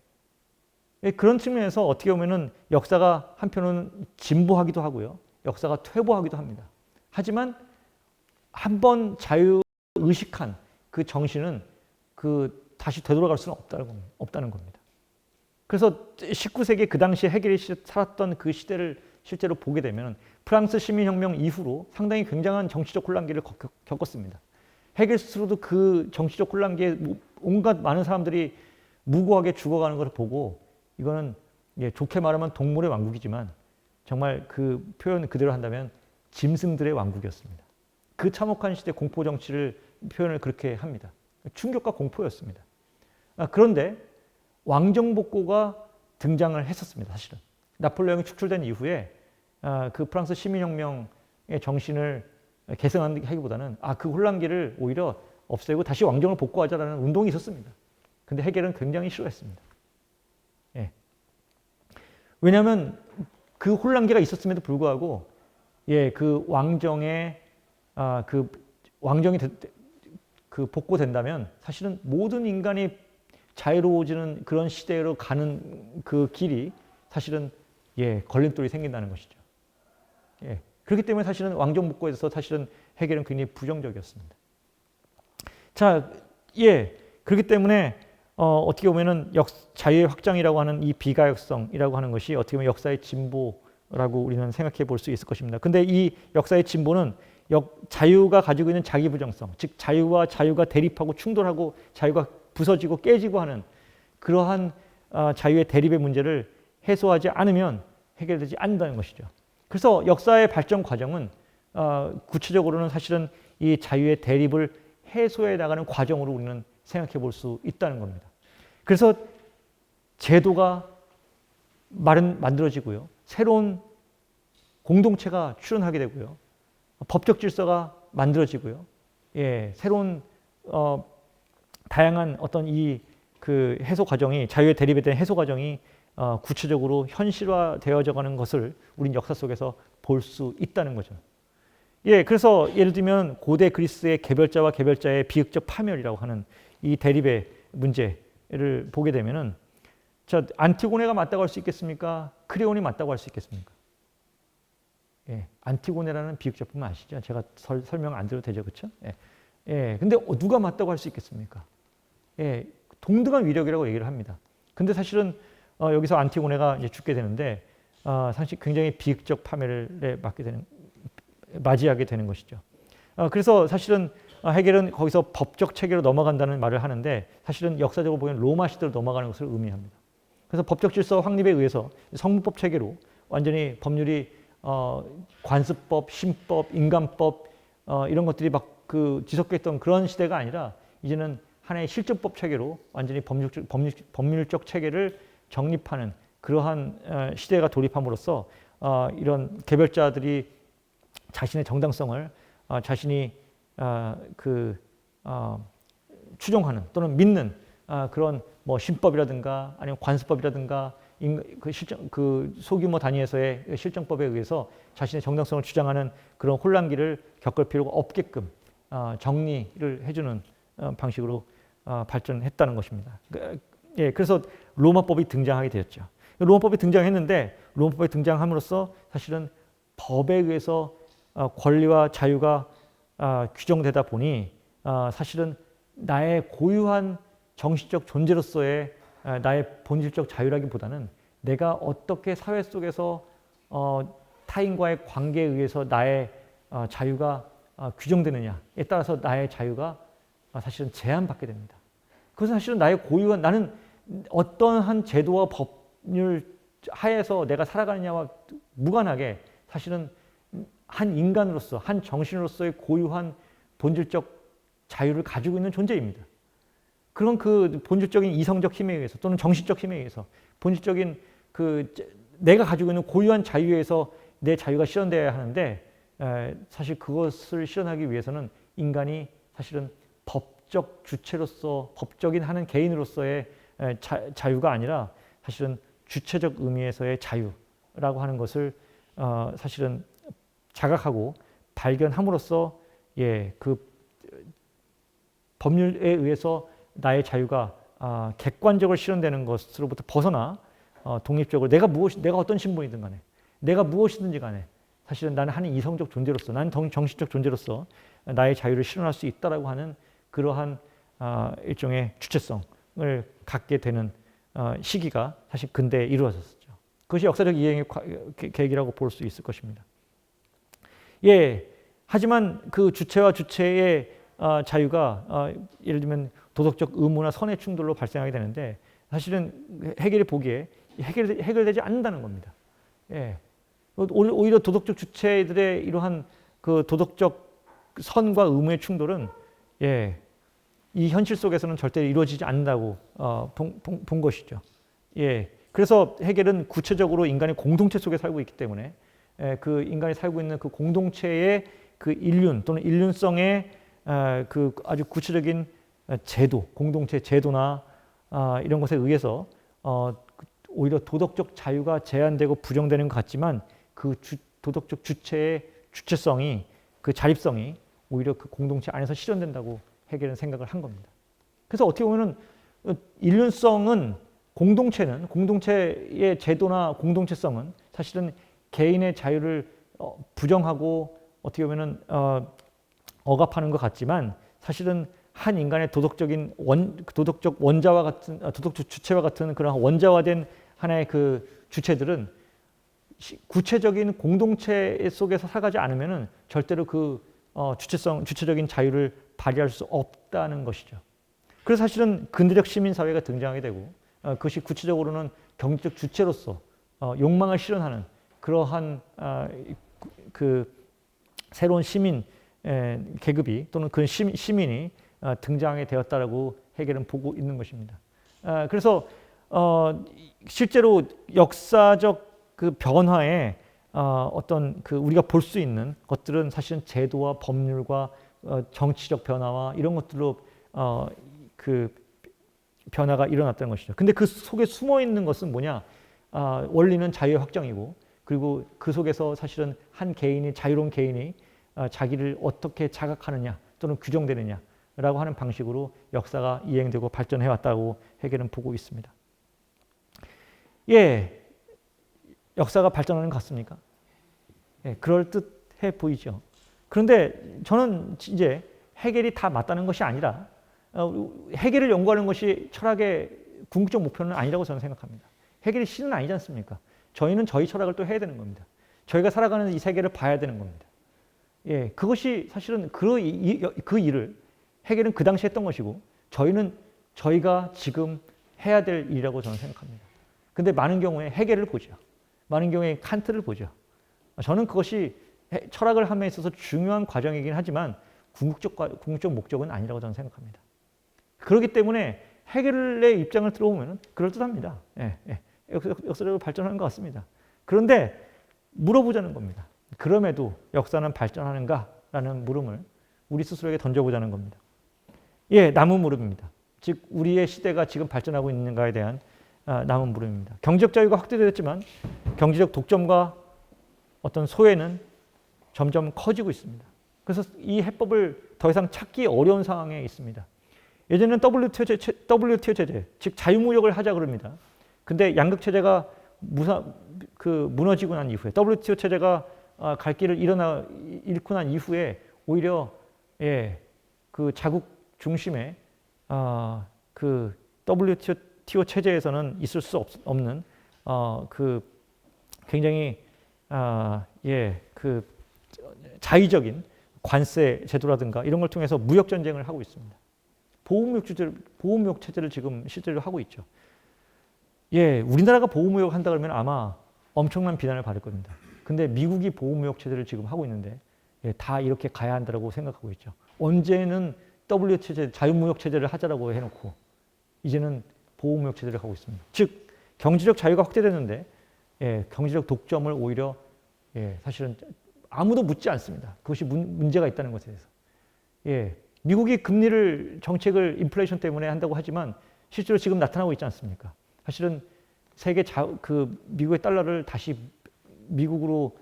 그런 측면에서 어떻게 보면은 역사가 한편으로는 진보하기도 하고요, 역사가 퇴보하기도 합니다. 하지만 한번 자유 의식한 그 정신은 다시 되돌아갈 수는 없다는 겁니다. 그래서 19세기 그 당시 헤겔이 살았던 그 시대를 실제로 보게 되면 프랑스 시민혁명 이후로 상당히 굉장한 정치적 혼란기를 겪었습니다. 헤겔 스스로도 그 정치적 혼란기에 온갖 많은 사람들이 무고하게 죽어가는 것을 보고 이거는 좋게 말하면 동물의 왕국이지만 정말 그 표현 그대로 한다면 짐승들의 왕국이었습니다. 그 참혹한 시대 공포 정치를 표현을 그렇게 합니다. 충격과 공포였습니다. 그런데 왕정복고가 등장을 했었습니다. 사실은 나폴레옹이 축출된 이후에 그 프랑스 시민혁명의 정신을 계승하기보다는 그 혼란기를 오히려 없애고 다시 왕정을 복구하자라는 운동이 있었습니다. 근데 헤겔은 굉장히 싫어했습니다. 예. 왜냐하면 그 혼란기가 있었음에도 불구하고 그 왕정의 왕정이 복구된다면 사실은 모든 인간이 자유로워지는 그런 시대로 가는 그 길이 사실은 걸림돌이 생긴다는 것이죠. 그렇기 때문에 사실은 왕정 복구에 대해서 사실은 헤겔은 굉장히 부정적이었습니다. 자, 그렇기 때문에 어떻게 보면은 자유의 확장이라고 하는 이 비가역성이라고 하는 것이 어떻게 보면 역사의 진보라고 우리는 생각해 볼 수 있을 것입니다. 근데 이 역사의 진보는 자유가 가지고 있는 자기 부정성, 즉 자유가 대립하고 충돌하고 자유가 부서지고 깨지고 하는 그러한 자유의 대립의 문제를 해소하지 않으면 해결되지 않는다는 것이죠. 그래서 역사의 발전 과정은 구체적으로는 사실은 이 자유의 대립을 해소해 나가는 과정으로 우리는 생각해 볼 수 있다는 겁니다. 그래서 제도가 만들어지고요. 새로운 공동체가 출현하게 되고요. 법적 질서가 만들어지고요. 예, 새로운 다양한 어떤 그 해소 과정이 자유의 대립에 대한 해소 과정이 구체적으로 현실화되어져 가는 것을 우리는 역사 속에서 볼 수 있다는 거죠. 예, 그래서 예를 들면 고대 그리스의 개별자와 개별자의 비극적 파멸이라고 하는 이 대립의 문제를 보게 되면은 자, 안티고네가 맞다고 할 수 있겠습니까? 크레온이 맞다고 할 수 있겠습니까? 예, 안티고네라는 비극 작품 아시죠? 제가 설명 안 드려도 되죠, 그렇죠? 예, 예, 근데 누가 맞다고 할 수 있겠습니까? 예, 동등한 위력이라고 얘기를 합니다. 근데 사실은 여기서 안티고네가 이제 죽게 되는데 사실 굉장히 비극적 파멸에 맞이하게 되는 것이죠. 그래서 사실은 헤겔은 거기서 법적 체계로 넘어간다는 말을 하는데 사실은 역사적으로 보면 로마 시대로 넘어가는 것을 의미합니다. 그래서 법적 질서 확립에 의해서 성문법 체계로 완전히 법률이 관습법, 신법, 인간법 이런 것들이 막 그 뒤섞여 있던 그런 시대가 아니라 이제는 하나의 실전법 체계로 완전히 법률적 체계를 정립하는 그러한 시대가 돌입함으로써 이런 개별자들이 자신의 정당성을 자신이 추종하는 또는 믿는 그런 뭐 신법이라든가 아니면 관습법이라든가 그 소규모 단위에서의 실정법에 의해서 자신의 정당성을 주장하는 그런 혼란기를 겪을 필요가 없게끔 정리를 해주는 방식으로 발전했다는 것입니다. 예, 그래서 로마법이 등장하게 되었죠. 로마법이 등장했는데 로마법이 등장함으로써 사실은 법에 의해서 권리와 자유가 규정되다 보니 사실은 나의 고유한 정신적 존재로서의 나의 본질적 자유라기보다는 내가 어떻게 사회 속에서 타인과의 관계에 의해서 나의 자유가 규정되느냐에 따라서 나의 자유가 사실은 제한받게 됩니다. 그것은 사실은 나의 고유한 나는 어떤 한 제도와 법률 하에서 내가 살아가느냐와 무관하게 사실은 한 인간으로서 한 정신으로서의 고유한 본질적 자유를 가지고 있는 존재입니다. 그런 그 본질적인 이성적 힘에 의해서 또는 정신적 힘에 의해서 본질적인 그 내가 가지고 있는 고유한 자유에 의해서 내 자유가 실현되어야 하는데 사실 그것을 실현하기 위해서는 인간이 사실은 법적 주체로서 법적인 하는 개인으로서의 자유가 아니라 사실은 주체적 의미에서의 자유라고 하는 것을 사실은 자각하고 발견함으로써 예, 그 법률에 의해서 나의 자유가 객관적으로 실현되는 것으로부터 벗어나 독립적으로 내가 어떤 신분이든 간에 내가 무엇이든지 간에 사실은 나는 한 이성적 존재로서 나는 정신적 존재로서 나의 자유를 실현할 수 있다라고 하는 그러한 일종의 주체성을 갖게 되는 시기가 사실 근대에 이루어졌었죠. 그것이 역사적 이행의 계기라고 볼 수 있을 것입니다. 예, 하지만 그 주체와 주체의 자유가 예를 들면 도덕적 의무나 선의 충돌로 발생하게 되는데 사실은 헤겔이 보기에 해결되지 않는다는 겁니다. 예, 오히려 도덕적 주체들의 이러한 그 도덕적 선과 의무의 충돌은 예, 이 현실 속에서는 절대 이루어지지 않는다고 본 것이죠. 예, 그래서 헤겔은 구체적으로 인간이 공동체 속에 살고 있기 때문에 그 인간이 살고 있는 그 공동체의 그 인륜 또는 인륜성의 그 아주 구체적인 제도, 공동체 제도나 이런 것에 의해서 오히려 도덕적 자유가 제한되고 부정되는 것 같지만 그 도덕적 주체의 주체성이 그 자립성이 오히려 그 공동체 안에서 실현된다고 헤겔은 생각을 한 겁니다. 그래서 어떻게 보면은 인륜성은 공동체의 제도나 공동체성은 사실은 개인의 자유를 부정하고 어떻게 보면은 억압하는 것 같지만 사실은 한 인간의 도덕적 원자와 같은 도덕적 주체와 같은 그런 원자화된 하나의 그 주체들은 구체적인 공동체 속에서 살아가지 않으면은 절대로 그 주체적인 자유를 발휘할 수 없다는 것이죠. 그래서 사실은 근대적 시민 사회가 등장하게 되고 그것이 구체적으로는 경제적 주체로서 욕망을 실현하는 그러한 그 새로운 시민 계급이 또는 그 시민이 등장하게 되었다라고 해겔은 보고 있는 것입니다. 그래서 실제로 역사적 그 변화에 어떤 그 우리가 볼 수 있는 것들은 사실은 제도와 법률과 정치적 변화와 이런 것들로 그 변화가 일어났다는 것이죠. 근데 그 속에 숨어 있는 것은 뭐냐? 원리는 자유의 확정이고, 그리고 그 속에서 사실은 한 개인이, 자유로운 개인이 자기를 어떻게 자각하느냐 또는 규정되느냐라고 하는 방식으로 역사가 이행되고 발전해 왔다고 해겔은 보고 있습니다. 예, 역사가 발전하는 것 같습니까? 예, 그럴듯해 보이죠. 그런데 저는 이제 해겔이 다 맞다는 것이 아니라 해겔을 연구하는 것이 철학의 궁극적 목표는 아니라고 저는 생각합니다. 해겔이 신은 아니지 않습니까? 저희는 저희 철학을 또 해야 되는 겁니다. 저희가 살아가는 이 세계를 봐야 되는 겁니다. 예, 그것이 사실은 그 일을 해겔은 그 당시 했던 것이고, 저희는 저희가 지금 해야 될 일이라고 저는 생각합니다. 근데 많은 경우에 해겔을 보죠. 많은 경우에 칸트를 보죠. 저는 그것이 철학을 함에 있어서 중요한 과정이긴 하지만 궁극적 목적은 아니라고 저는 생각합니다. 그렇기 때문에 해겔의 입장을 들어보면 그럴듯합니다. 역사적으로 발전하는 것 같습니다. 그런데 물어보자는 겁니다. 그럼에도 역사는 발전하는가라는 물음을 우리 스스로에게 던져보자는 겁니다. 예, 남은 물음입니다. 즉 우리의 시대가 지금 발전하고 있는가에 대한 남은 물음입니다. 경제적 자유가 확대되었지만 경제적 독점과 어떤 소외는 점점 커지고 있습니다. 그래서 이 해법을 더 이상 찾기 어려운 상황에 있습니다. 예전에는 WTO 체제, 즉 자유무역을 하자 그럽니다. 근데 양극 체제가 무너지고 난 이후에, WTO 체제가 갈 길을 잃고 난 이후에 오히려 그 자국 중심의 그 WTO 체제에서는 있을 수 없는 그 굉장히 그 자의적인 관세 제도라든가 이런 걸 통해서 무역 전쟁을 하고 있습니다. 보호무역 체제를 지금 실제로 하고 있죠. 예, 우리나라가 보호무역 한다 그러면 아마 엄청난 비난을 받을 겁니다. 근데 미국이 보호무역 체제를 지금 하고 있는데 다 이렇게 가야 한다고 생각하고 있죠. 언제는 WTO 체제, 자유무역 체제를 하자라고 해놓고 이제는 보호무역 체제를 하고 있습니다. 즉 경제적 자유가 확대됐는데 경제적 독점을 오히려 사실은 아무도 묻지 않습니다. 그것이 문제가 있다는 것에 대해서. 미국이 정책을 인플레이션 때문에 한다고 하지만 실제로 지금 나타나고 있지 않습니까? 사실은 미국의 달러를 다시 미국으로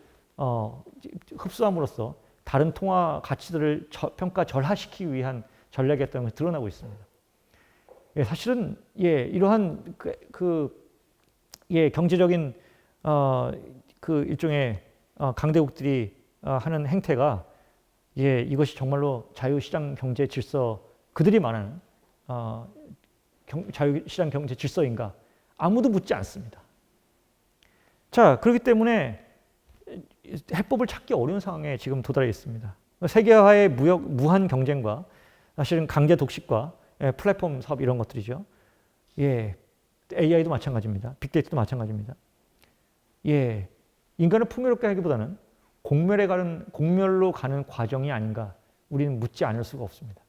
흡수함으로써 다른 통화 가치들을 평가절하시키기 위한 전략이었다는 것이 드러나고 있습니다. 사실은 이러한 경제적인 그 일종의 강대국들이 하는 행태가 이것이 정말로 자유시장 경제 질서, 그들이 말하는 자유시장 경제 질서인가? 아무도 묻지 않습니다. 자, 그렇기 때문에 해법을 찾기 어려운 상황에 지금 도달해 있습니다. 세계화의 무한 경쟁과 사실은 강제 독식과 플랫폼 사업 이런 것들이죠. AI도 마찬가지입니다. 빅데이터도 마찬가지입니다. 인간을 풍요롭게 하기보다는 공멸로 가는 과정이 아닌가 우리는 묻지 않을 수가 없습니다.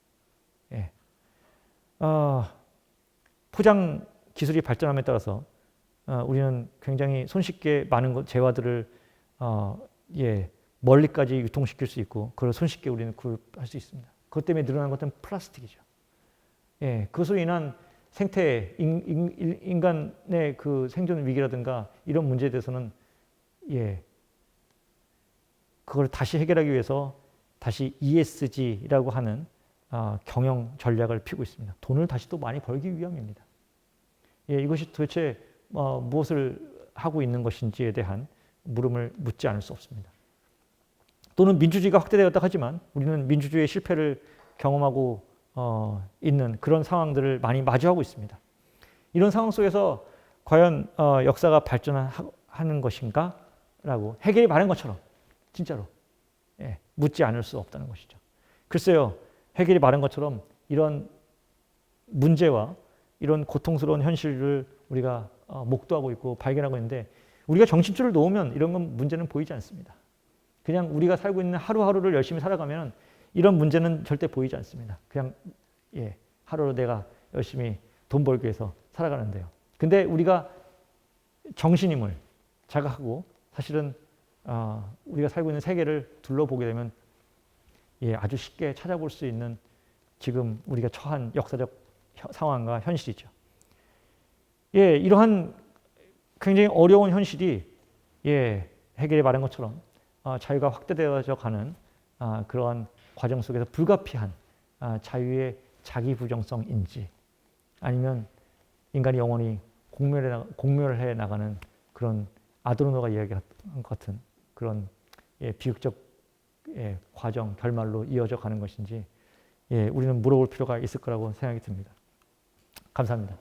포장 기술이 발전함에 따라서 우리는 굉장히 손쉽게 많은 재화들을 멀리까지 유통시킬 수 있고 그걸 손쉽게 우리는 구입할 수 있습니다. 그것 때문에 늘어난 것은 플라스틱이죠. 그것으로 인한 생태, 인간의 그 생존 위기라든가 이런 문제에 대해서는 그걸 다시 해결하기 위해서 다시 ESG라고 하는 경영 전략을 피고 있습니다. 돈을 다시 또 많이 벌기 위함입니다. 이것이 도대체 무엇을 하고 있는 것인지에 대한 물음을 묻지 않을 수 없습니다. 또는 민주주의가 확대되었다 하지만 우리는 민주주의의 실패를 경험하고 있는 그런 상황들을 많이 마주하고 있습니다. 이런 상황 속에서 과연 역사가 발전하는 것인가? 라고 해겔이 말한 것처럼 진짜로 묻지 않을 수 없다는 것이죠. 글쎄요, 해겔이 말한 것처럼 이런 문제와 이런 고통스러운 현실을 우리가 목도하고 있고 발견하고 있는데 우리가 정신줄을 놓으면 이런 건 문제는 보이지 않습니다. 그냥 우리가 살고 있는 하루하루를 열심히 살아가면 이런 문제는 절대 보이지 않습니다. 그냥 하루로 내가 열심히 돈 벌기 위해서 살아가는데요. 근데 우리가 정신임을 자각하고 사실은 우리가 살고 있는 세계를 둘러보게 되면 아주 쉽게 찾아볼 수 있는 지금 우리가 처한 역사적 상황과 현실이죠. 이러한 굉장히 어려운 현실이 해겔이 말한 것처럼 자유가 확대되어져 가는 그러한 과정 속에서 불가피한 자유의 자기 부정성인지 아니면 인간이 영원히 공멸해 나가는 그런 아도르노가 이야기한 것 같은 그런 비극적 과정, 결말로 이어져 가는 것인지 우리는 물어볼 필요가 있을 거라고 생각이 듭니다. 감사합니다.